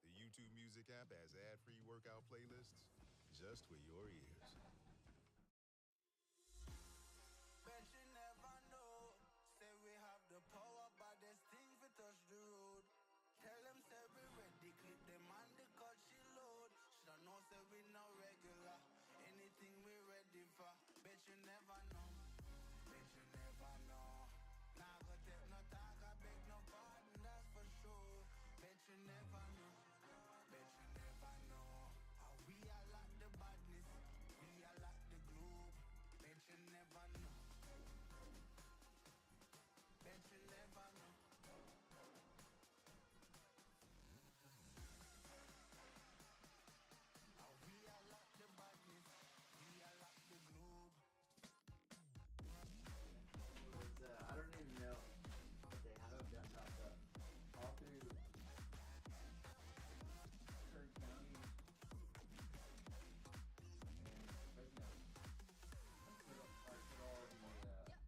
The YouTube Music app has ad-free workout playlists just for your ears. Bet you never know. Say we have the power, but there's things we touch the road. Tell them say we ready, clip them on the cut she load. Shoulda know say we no regular. Anything we ready for. Bet you never know. Bet you never know. Nah go take no talk, I beg no pardon, that's for sure. Bet you never know. Bet you never know. How we are like the badness. We are like the globe. Bet you never know. Bet you never know. How we are like the badness. We are like the globe. I don't even know if they have them done up all through Kern County and Fresno. Put all the outside little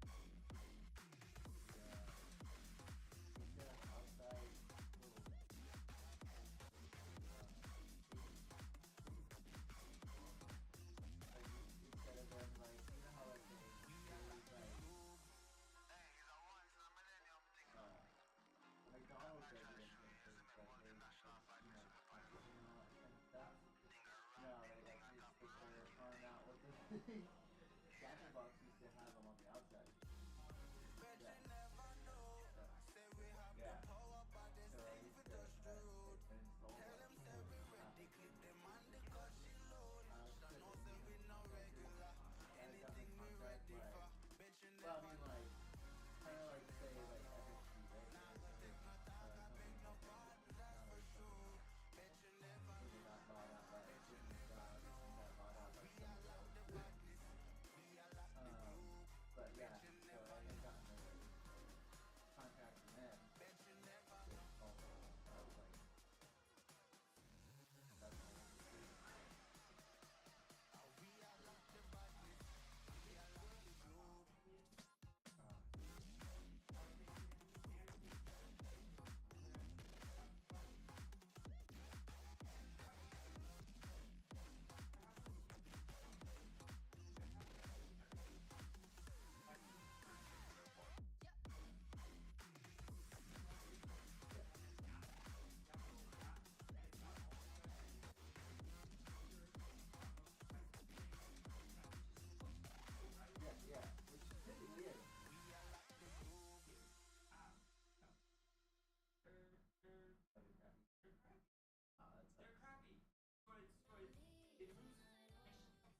instead of them like you know how like they McDonald's does it in places like they, you know, and stuff. No, they like just stick their arm out with the Jacker Box used to have them on the outside. Bet you never know. Say we have the power, but there's things we touch the road. Tell them say we ready, clip them on the cut she load. Shoulda know say we no regular. Anything we ready for. Bet you Well, I never mean, know. like, kind of like say like FXG, right? Nah go take no talk, I beg no pardon, that's for sure. Bet you never They know. got bought out by Bet you never know. got bought out by We are somebody like the else. badness. We are like the globe. But yeah, Bet you so never I had know. gotten a contract from them. Bet you never So know. also, I was like, that's all I was doing. How we are like the badness. We are like the globe. Yeah, which typically is.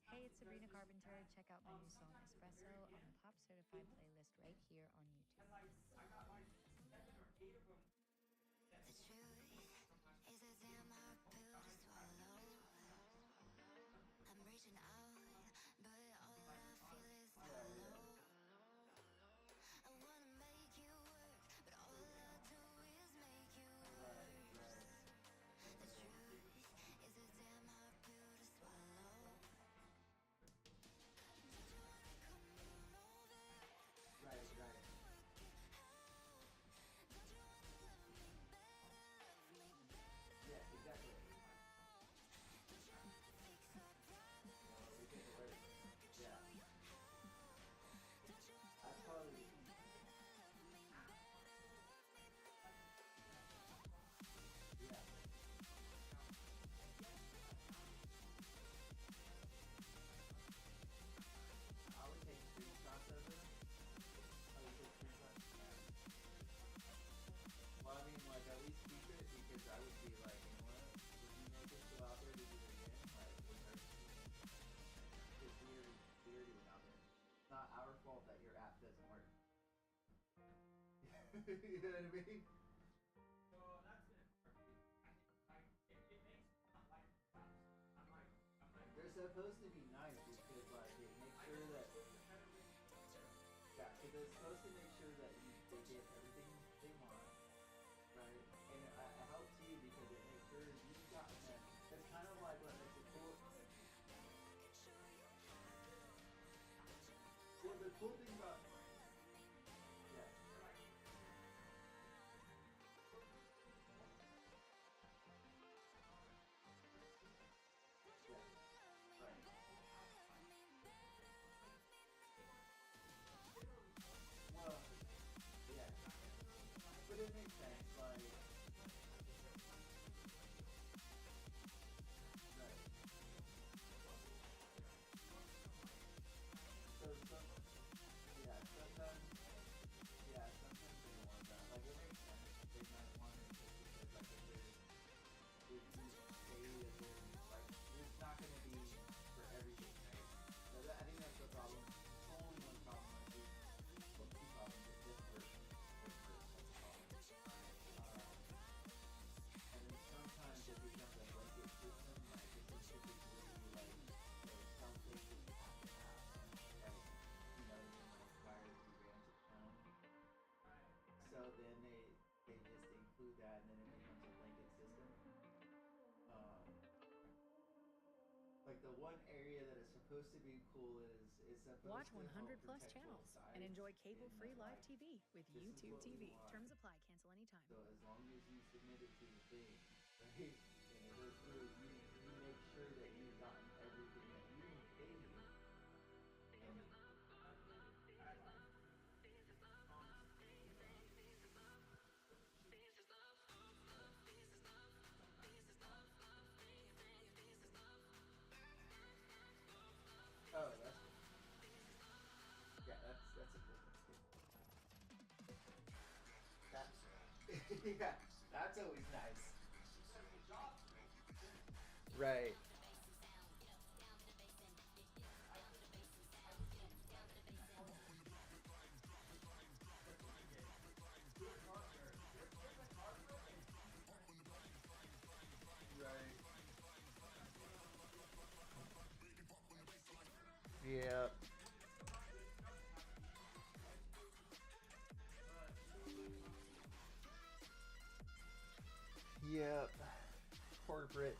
Hey, it's Sabrina Carpenter. Check out my new song Espresso on the Pop Certified playlist right here on YouTube. The truth is a damn hard pill to swallow. I'm reaching out, but all I feel is hollow. I wanna make you work, but all I do You know what I mean? So that's gonna work. I think like it makes me not like the apps. I'm like They're supposed to be nice because like it makes I sure just that think it's a better way to use it. yeah, because it's supposed to make sure that they get everything they want, right? And it helps you because it makes sure you've gotten that. It's kind of like what makes it cool. Well, the cool thing about yeah. Yeah. Right. Well, yeah. But it makes sense, like right. So some yeah, sometimes yeah, sometimes they don't want that. Like it makes sense. They might want it just because like if you say that they're like it's not gonna be for everything, right? So that, I think that's the problem. Only one problem I see. Well, two problems. This first that's the problem. And then sometimes it becomes a blanket system. Like this is typically like some places you have to have, like you know what I mean, like wires be ran to the phone. So then they just include that, and then it becomes a blanket system. Um, like the one area that is supposed to be cool is supposed Watch to help 100 plus protect both channels and sides enjoy in cable-free that live like TV with this is YouTube what we TV. want. Terms apply. Cancel anytime. So as long as you submit it to the thing, right, and it goes through, you make sure that you've gotten everything that you paid, and oh, that's cool. Yeah, that's a cool. That's good. That yeah, that's always nice. Right. Right. Yep. Yep. Corporate.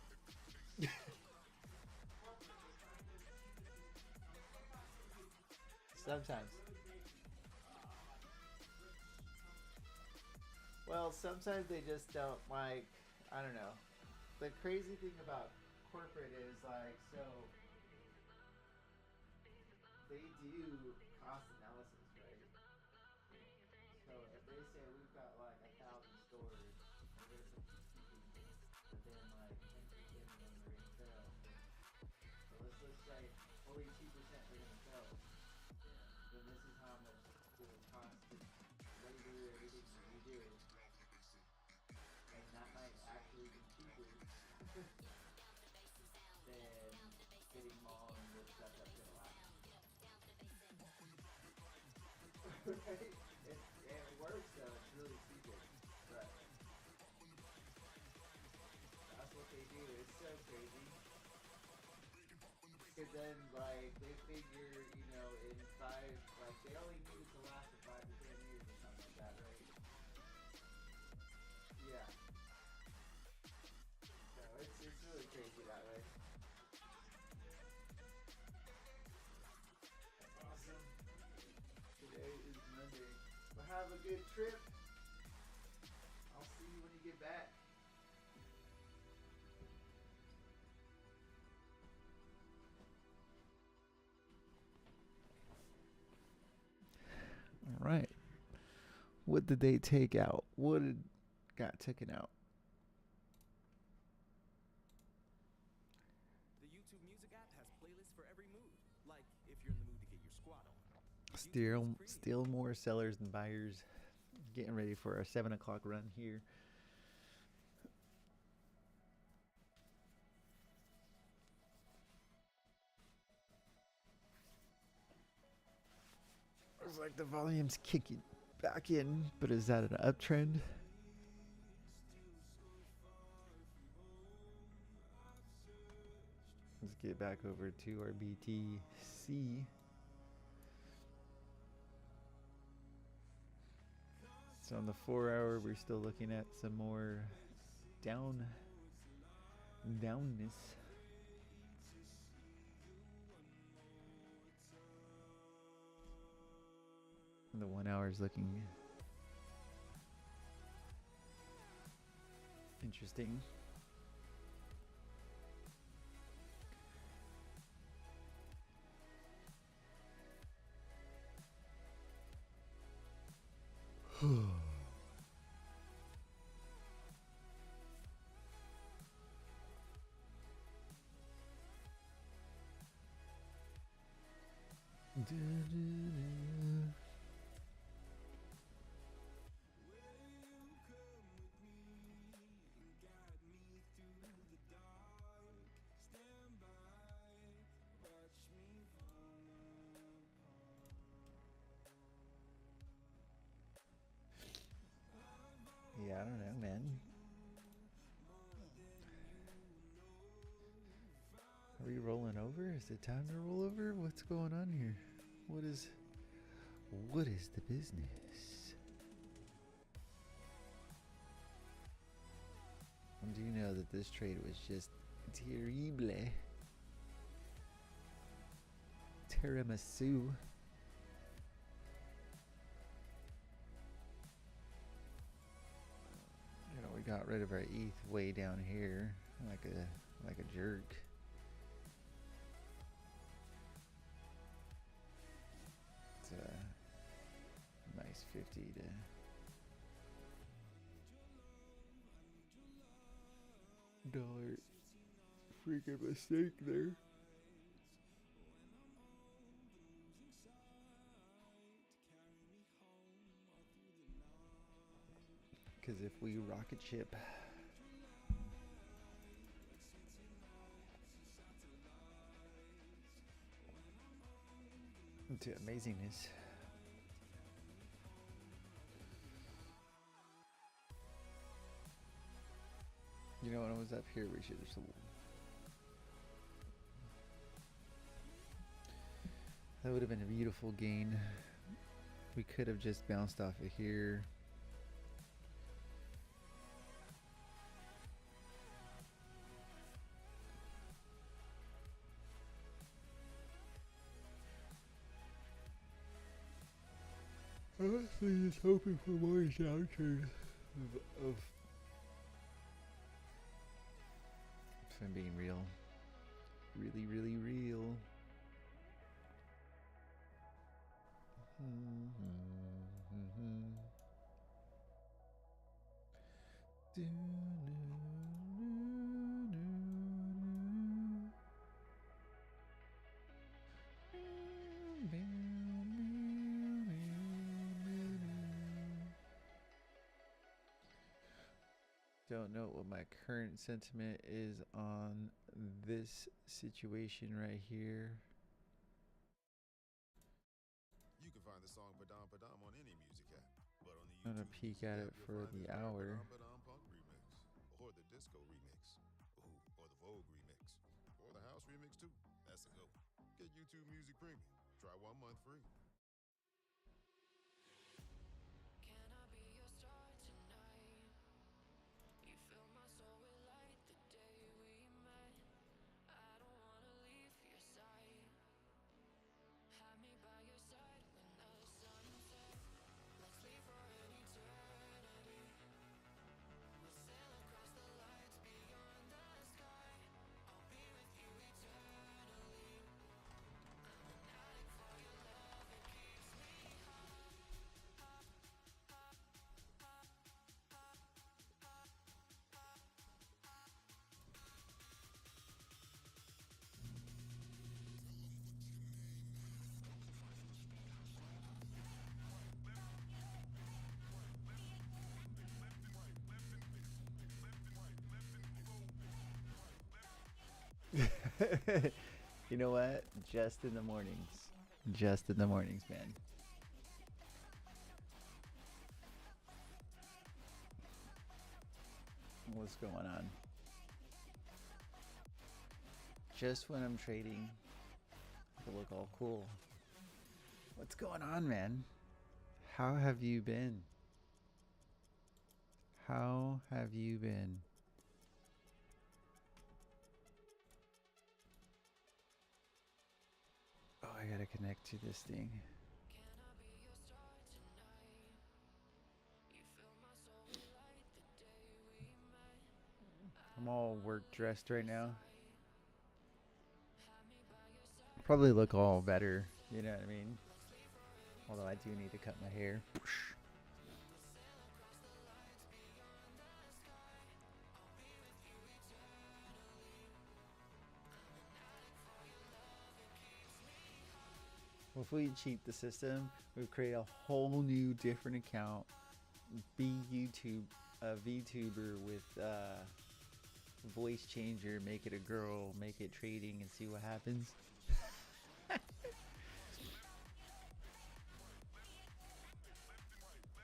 Sometimes. Well, sometimes they just don't like. I don't know. The crazy thing about corporate is like so they do cost analysis, right? So if they say we've got like 1,000 stores and we're gonna put these two things in, but then like 10% of them are gonna fail. So let's say only 2% are gonna fail. Then this is how much it would cost to labor everything that we do, and that might actually be cheaper than getting them all in with stuff that's gonna last. Right? It works though. It's really stupid, but that's what they do. It's so crazy. Cause then like they figure, you know, in five, like they only need it to last for 5 to 10 years or something like that, right? Yeah. So it's really crazy that way. Awesome. Today is Monday. Well, have a good trip. I'll see you when you get back. All right. What did they take out? What got taken out? The YouTube Music app has playlists for every mood. Like if you're in the mood to get your squat on. Still more sellers than buyers. Getting ready for our 7 o'clock run here. Looks like the volume's kicking back in, but is that an uptrend? Let's get back over to our BTC. So on the 4 hour, we're still looking at some more downness. And the 1 hour is looking interesting. Yeah, I don't know, man. Are we rolling over? Is it time to roll over? What's going on here? What is the business? Do you know that this trade was just terrible? Tiramisu. You know, we got rid of our ETH way down here, like a jerk. It's a nice 50 to dollar freaking mistake there. Because if we rocket ship into amazingness, you know, when I was up here, we should have sold. That would have been a beautiful gain. We could have just bounced off of here. Honestly, just hoping for more downturn of if I'm being real. Really, really real. Don't know what my current sentiment is on this situation right here. You can find the song Padam Padam on any music app, but on the I'm gonna YouTube peek Music at app, it you'll for find the Padam hour. Padam Punk remix, or the disco remix, or the Vogue remix, or the house remix too. That's a go. Get YouTube Music Premium. Try 1 month free. Can I be your star tonight? You fill my soul with light the day we met. I don't wanna leave your side. Have me by your side when the sun sets. Let's leave for an eternity. We'll sail across the lights beyond the sky. I'll be with you eternally. I'm an addict for your love, it keeps me high. You know what? Just in the mornings. Just in the mornings, man. What's going on? Just when I'm trading, I look all cool. What's going on, man? How have you been? How have you been? Oh, I gotta connect to this thing. I'm all work dressed right now. Probably look all better, you know what I mean? Although I do need to cut my hair. Well, if we cheat the system, we create a whole new different account. Be a VTuber with voice changer, make it a girl, make it trading, and see what happens.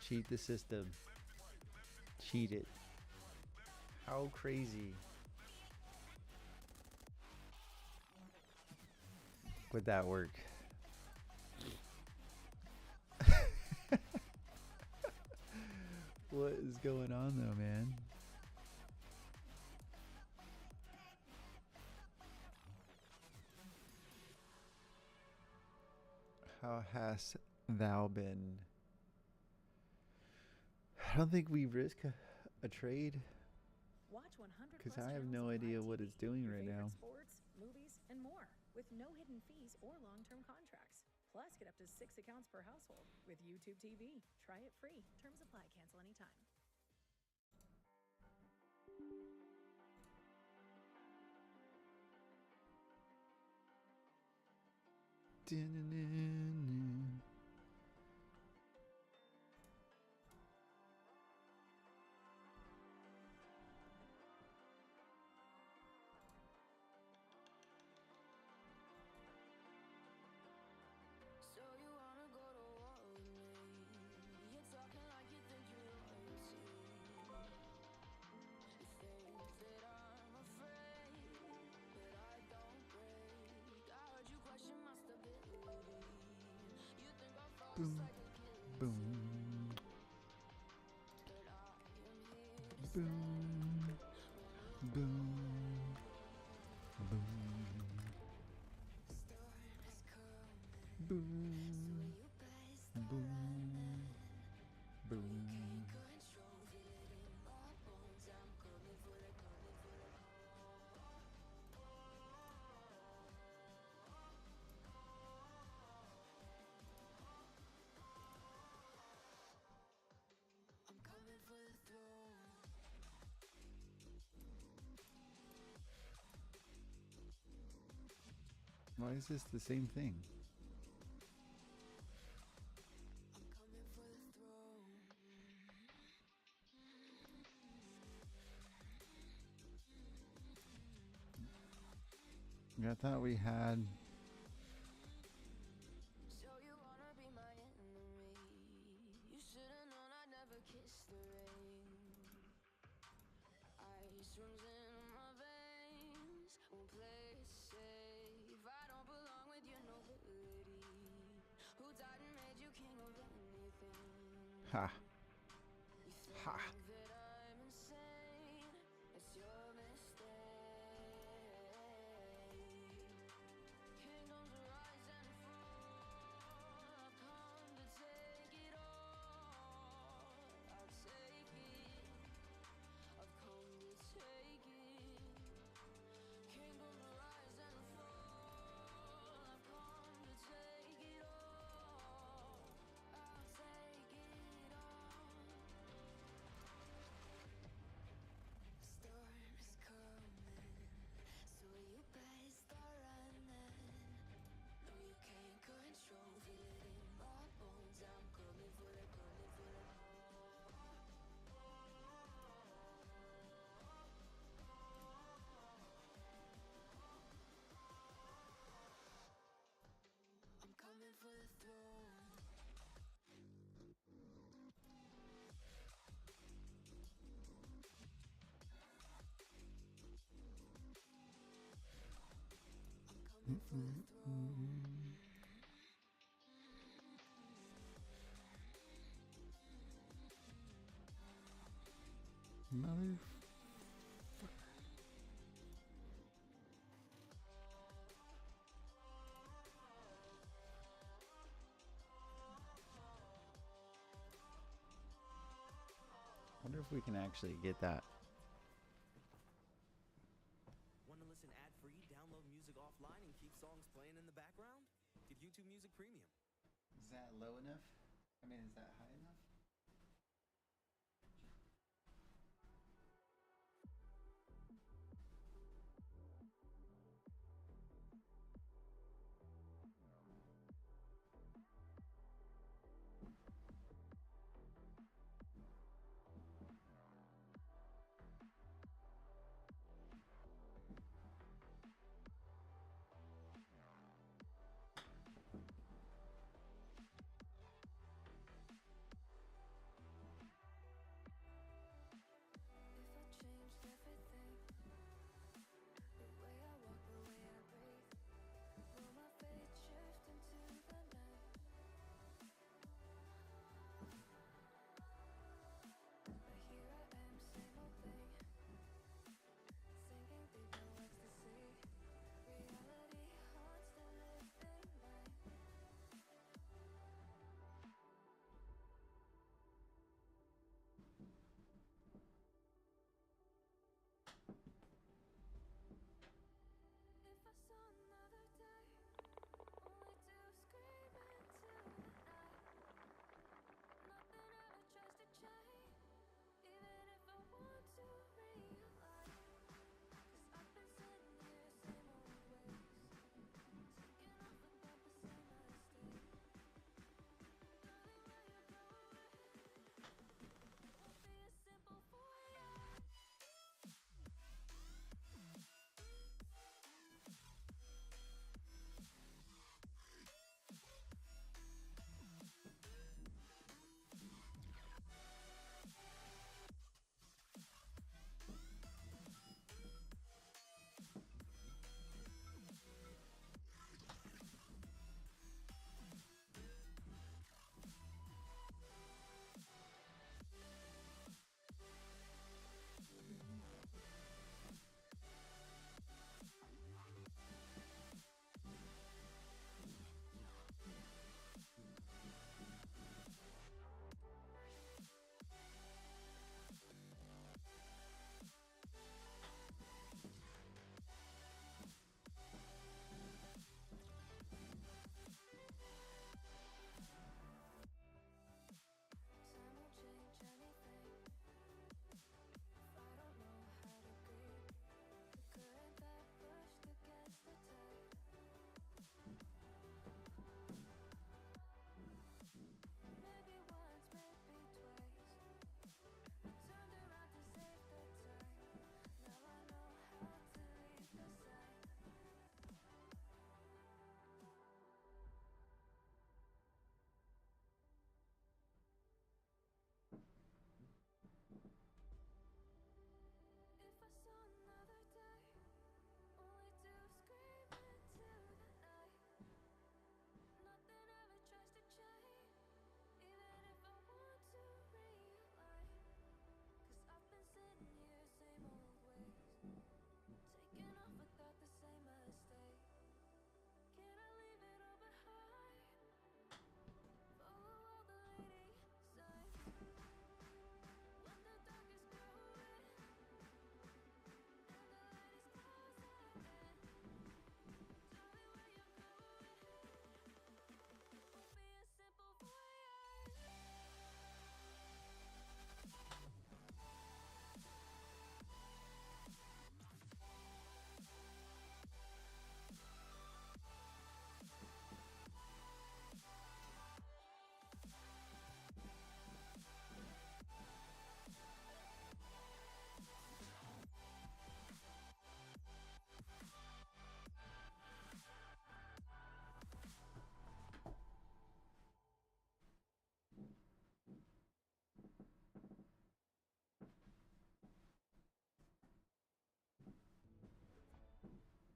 Cheat the system. Cheat it. How crazy would that work? What is going on though, man? How hast thou been? I don't think we risk a trade. Watch 100 because plus I have channels no on idea live what TV, it's doing your right favorite now. Sports, movies, and more with no hidden fees or long-term contracts. Plus, get up to 6 accounts per household with YouTube TV. Try it free. Terms apply. Cancel anytime. So you wanna go to war with me? You're talking like you think you're royalty. You think that I'm afraid, but I don't break. I heard you question my stability. You think I'll fall Boom, like a guillotine. boom, But I am here to boom, stay. boom, boom, Storm is coming, boom, so you best boom, boom. control it in my bones. I'm coming for the I'm coming for the throne. Why is this the same thing? I'm coming for the throne. I thought we had. So you wanna be my enemy? You should've known I'd never kiss the rain. Ice runs in my veins. Won't play it safe. I don't belong with your nobility. Who died and made you king of anything? Ha. You think Ha. that I'm insane? It's your mistake. Kingdoms rise and fall. I've come to take it all. I'll take it. I've come to take it. Kingdoms rise and fall. I've come to take it all. I'll take it all. Mother. Wonder if we can actually get that. Want to listen ad-free, download music offline, and keep songs playing in the background? Get YouTube Music Premium. Is that low enough? I mean, is that high enough?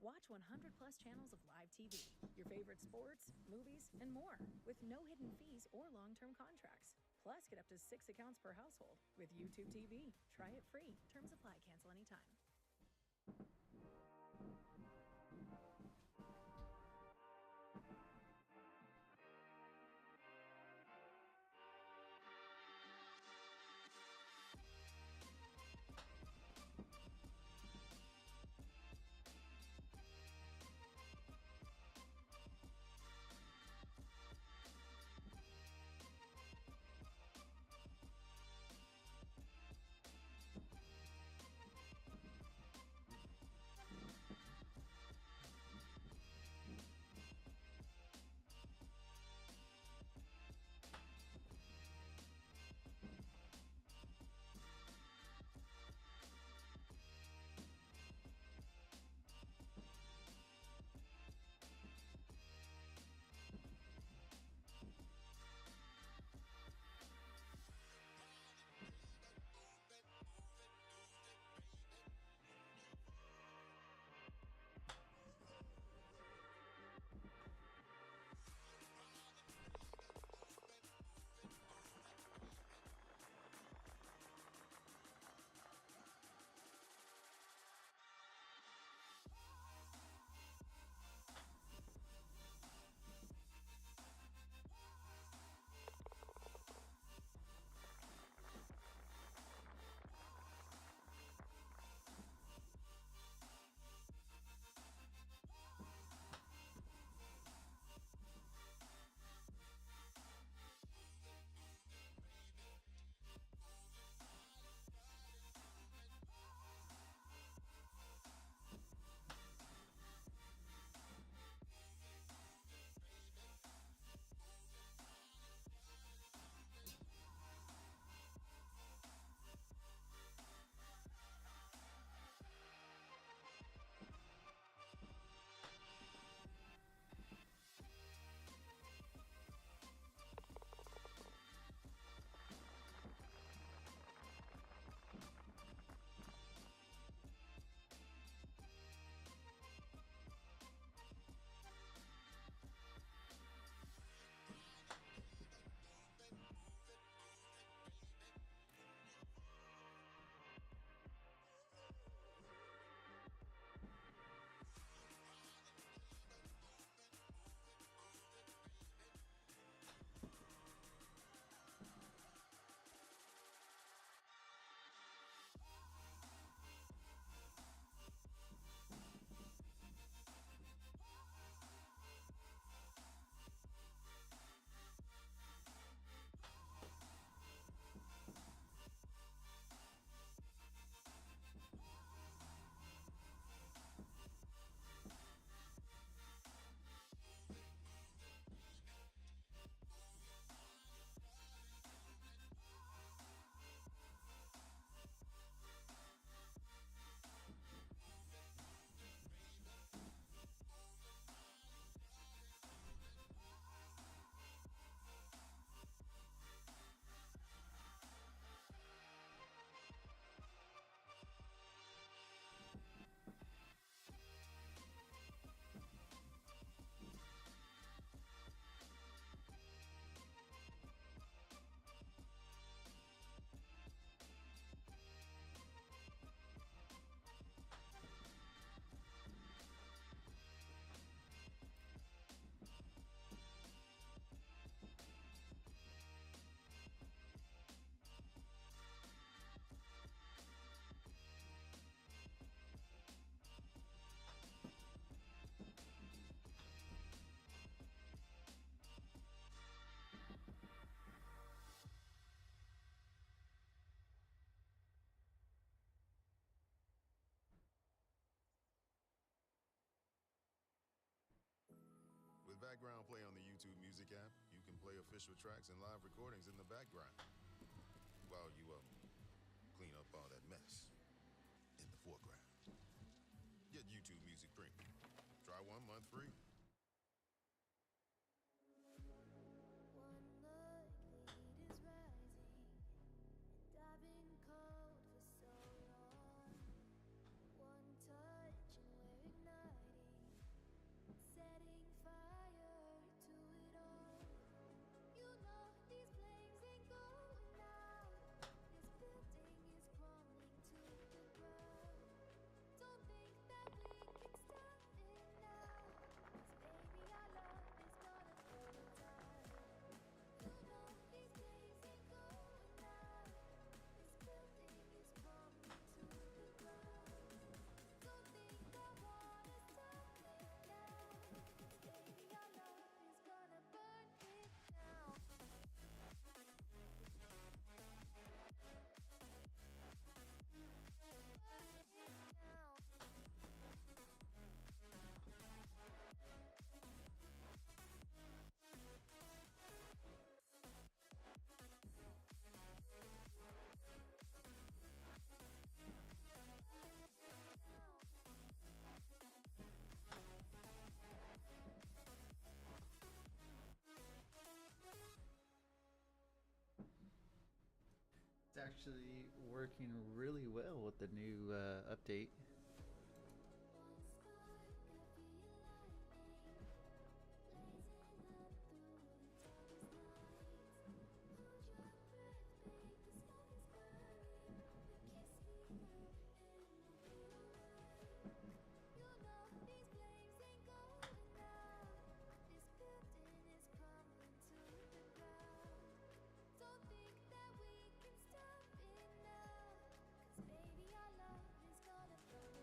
Watch 100 plus channels of live TV, your favorite sports, movies, and more with no hidden fees or long-term contracts. Plus, get up to 6 accounts per household with YouTube TV. Try it free. Terms apply. Cancel anytime. With background play on the YouTube Music app, you can play official tracks and live recordings in the background while you clean up all that mess in the foreground. Get YouTube Music Premium. Try 1 month free. One look, the heat is rising, and I've been cold for so long. One touch and we're igniting. actually working really well with the new update. Baby, our love is gonna burn.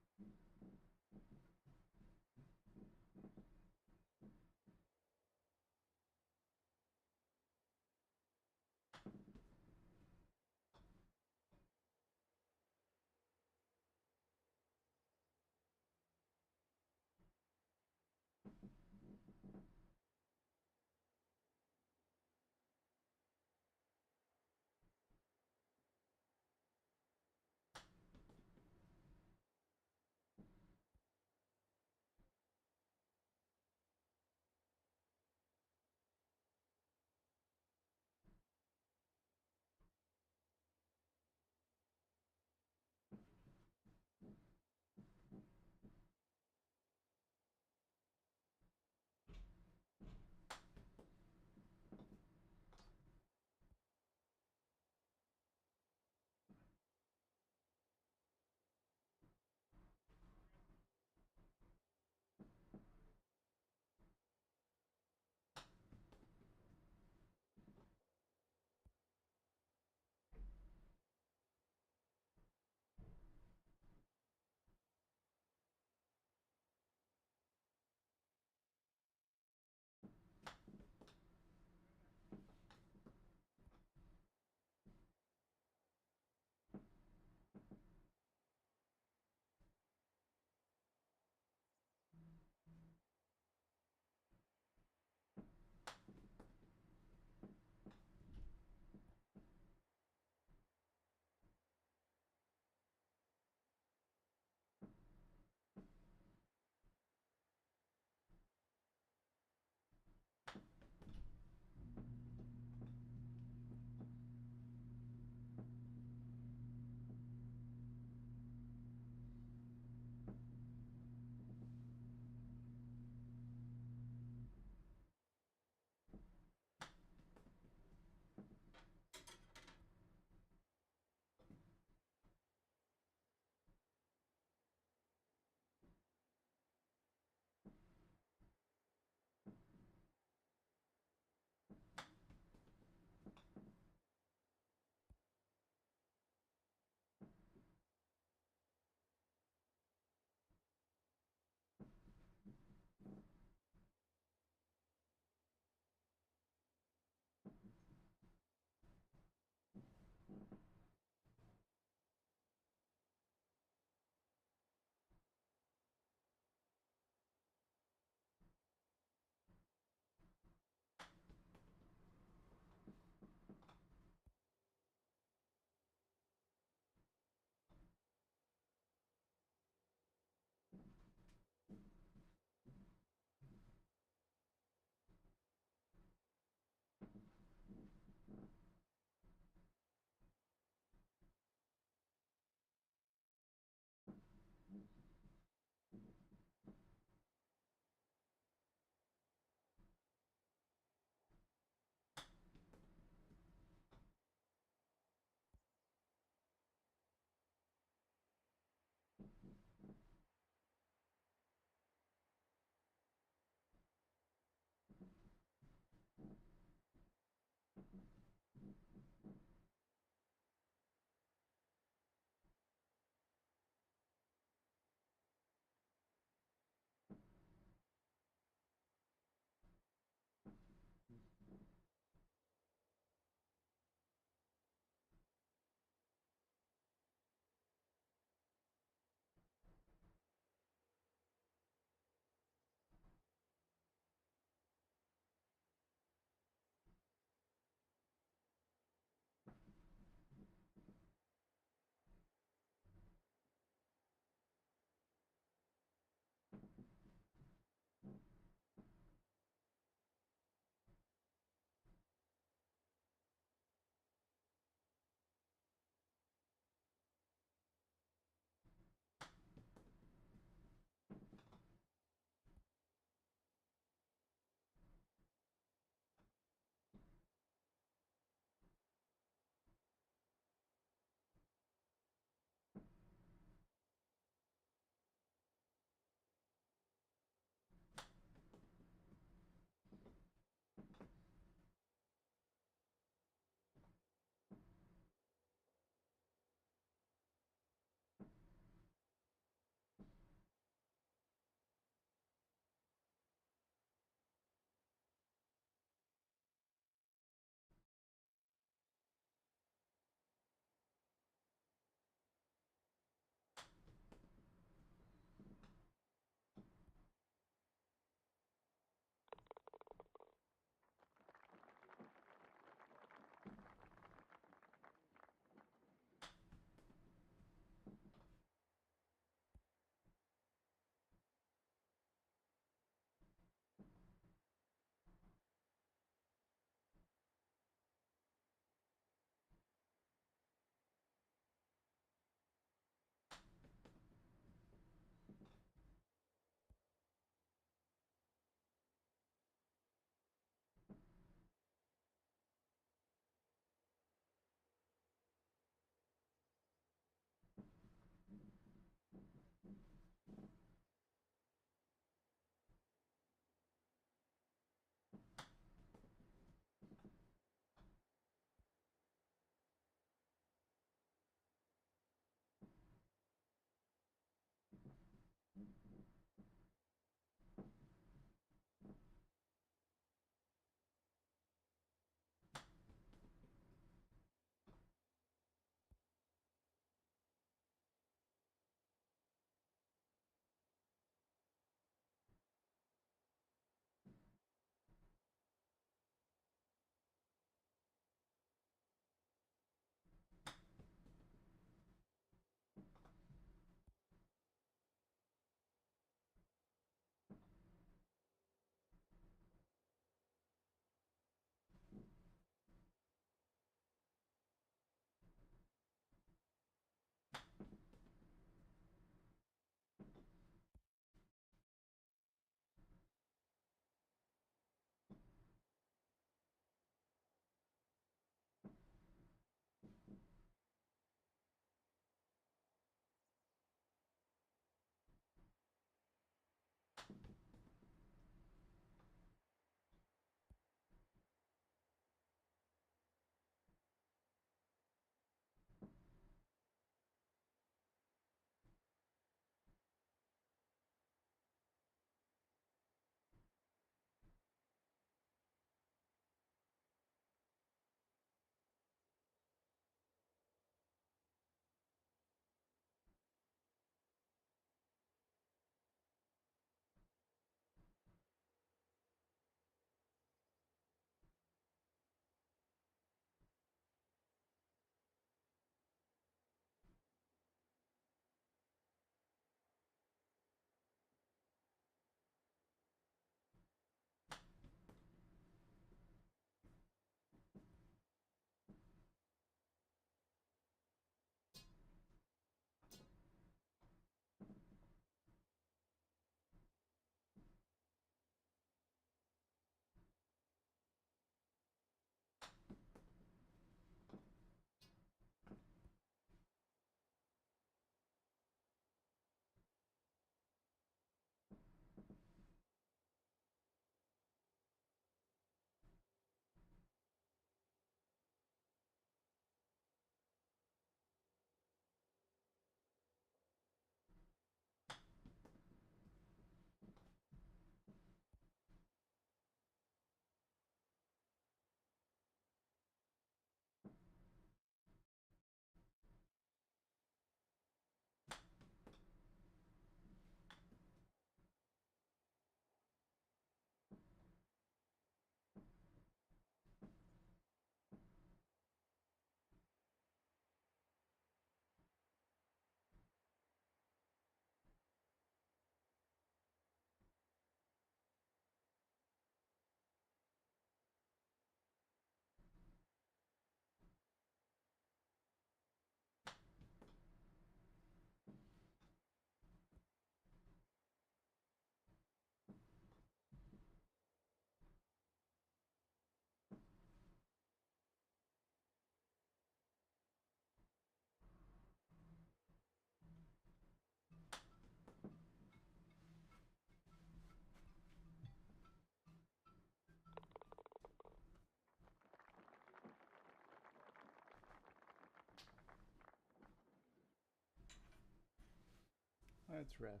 That's rough.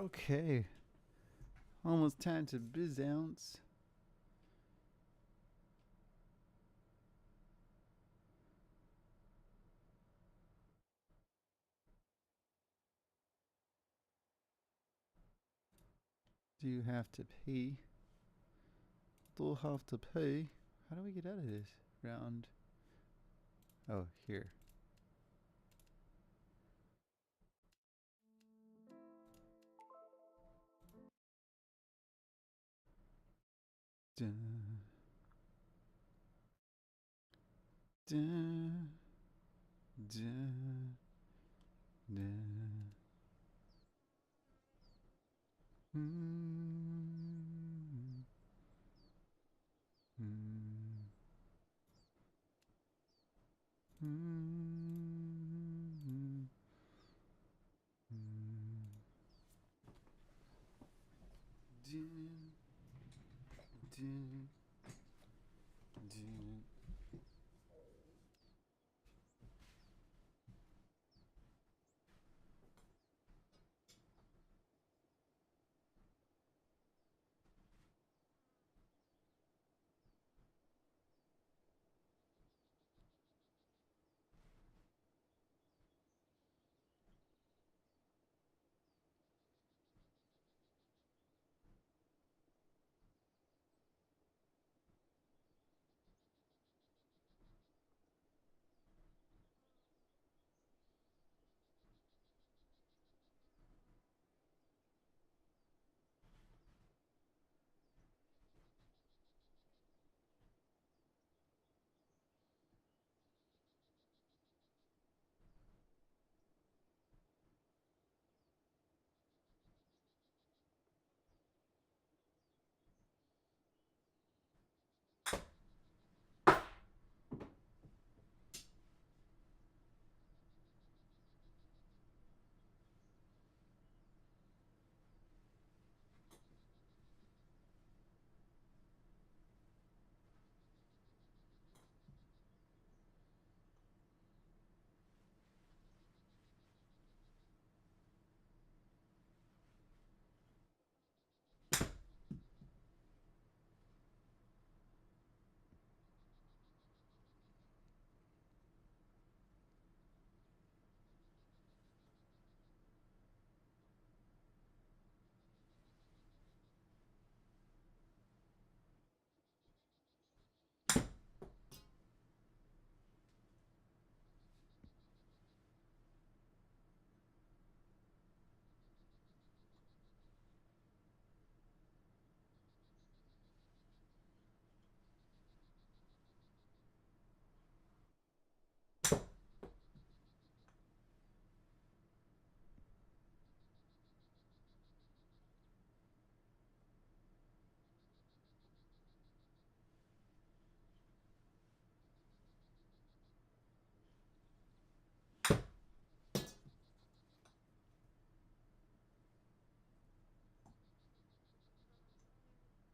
Okay. Almost time to biz ounce. Do you have to pay? Do have to pay? How do we get out of this round? Oh, here. Dun, dun, dun, dun. Mm, mm, mm. Dun, dun, dun.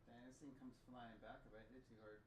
Dang, this thing comes flying back if I hit it too hard.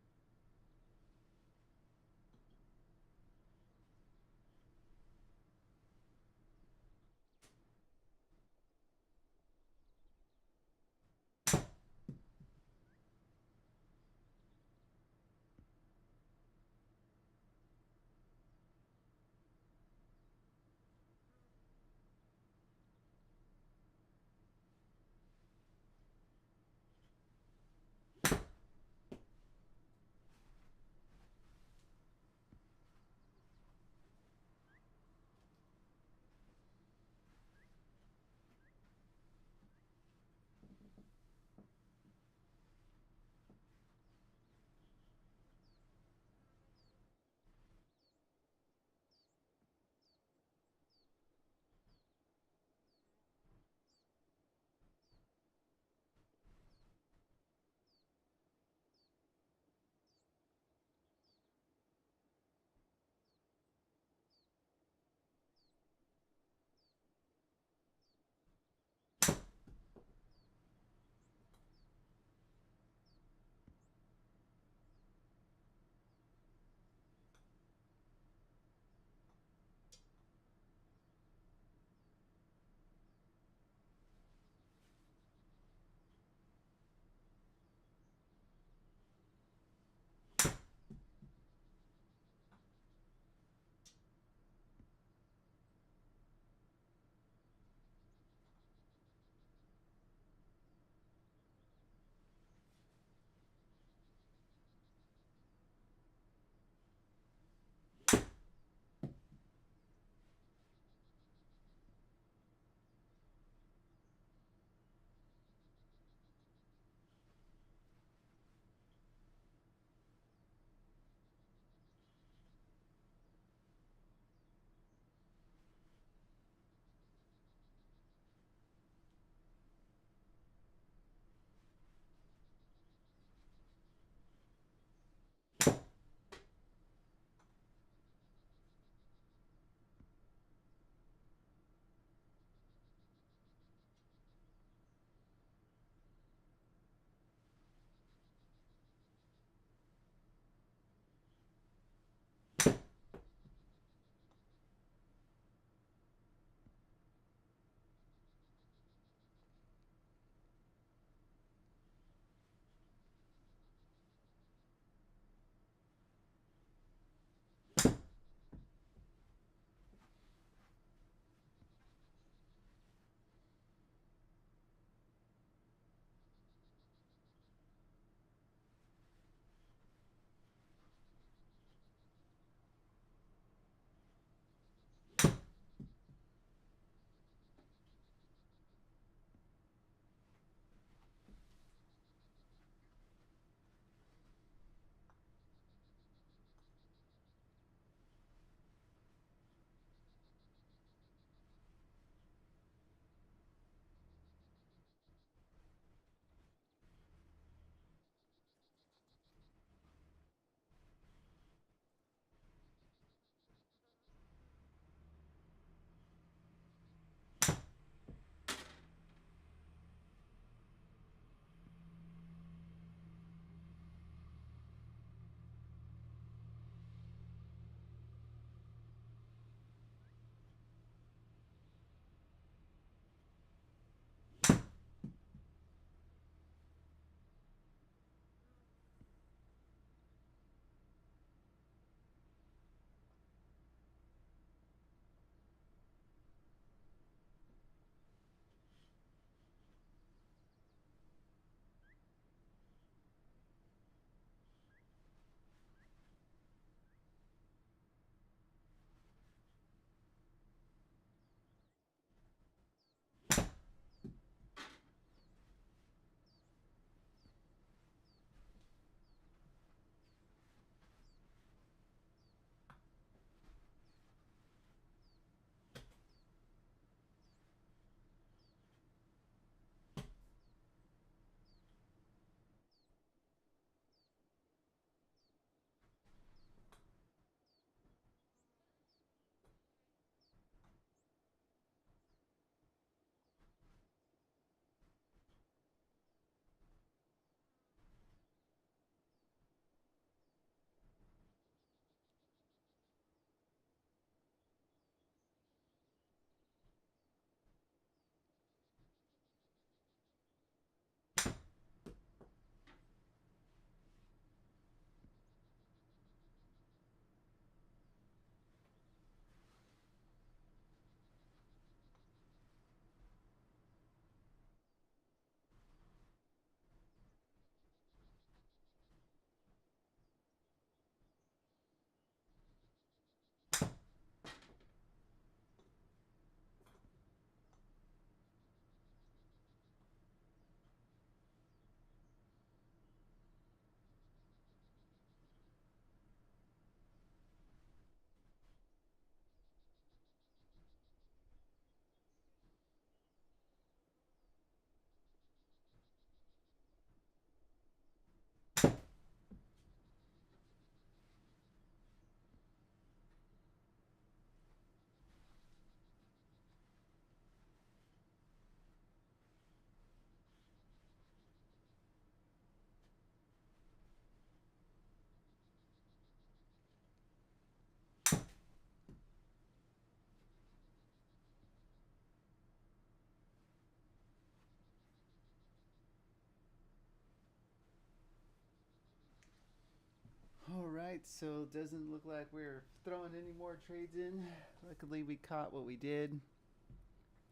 All right, so it doesn't look like we're throwing any more trades in. Luckily, we caught what we did.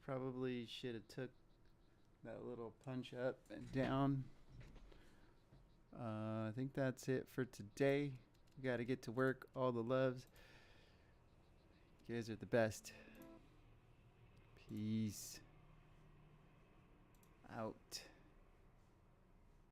Probably should have took that little punch up and down. I think that's it for today. We got to get to work. All the loves. You guys are the best. Peace out.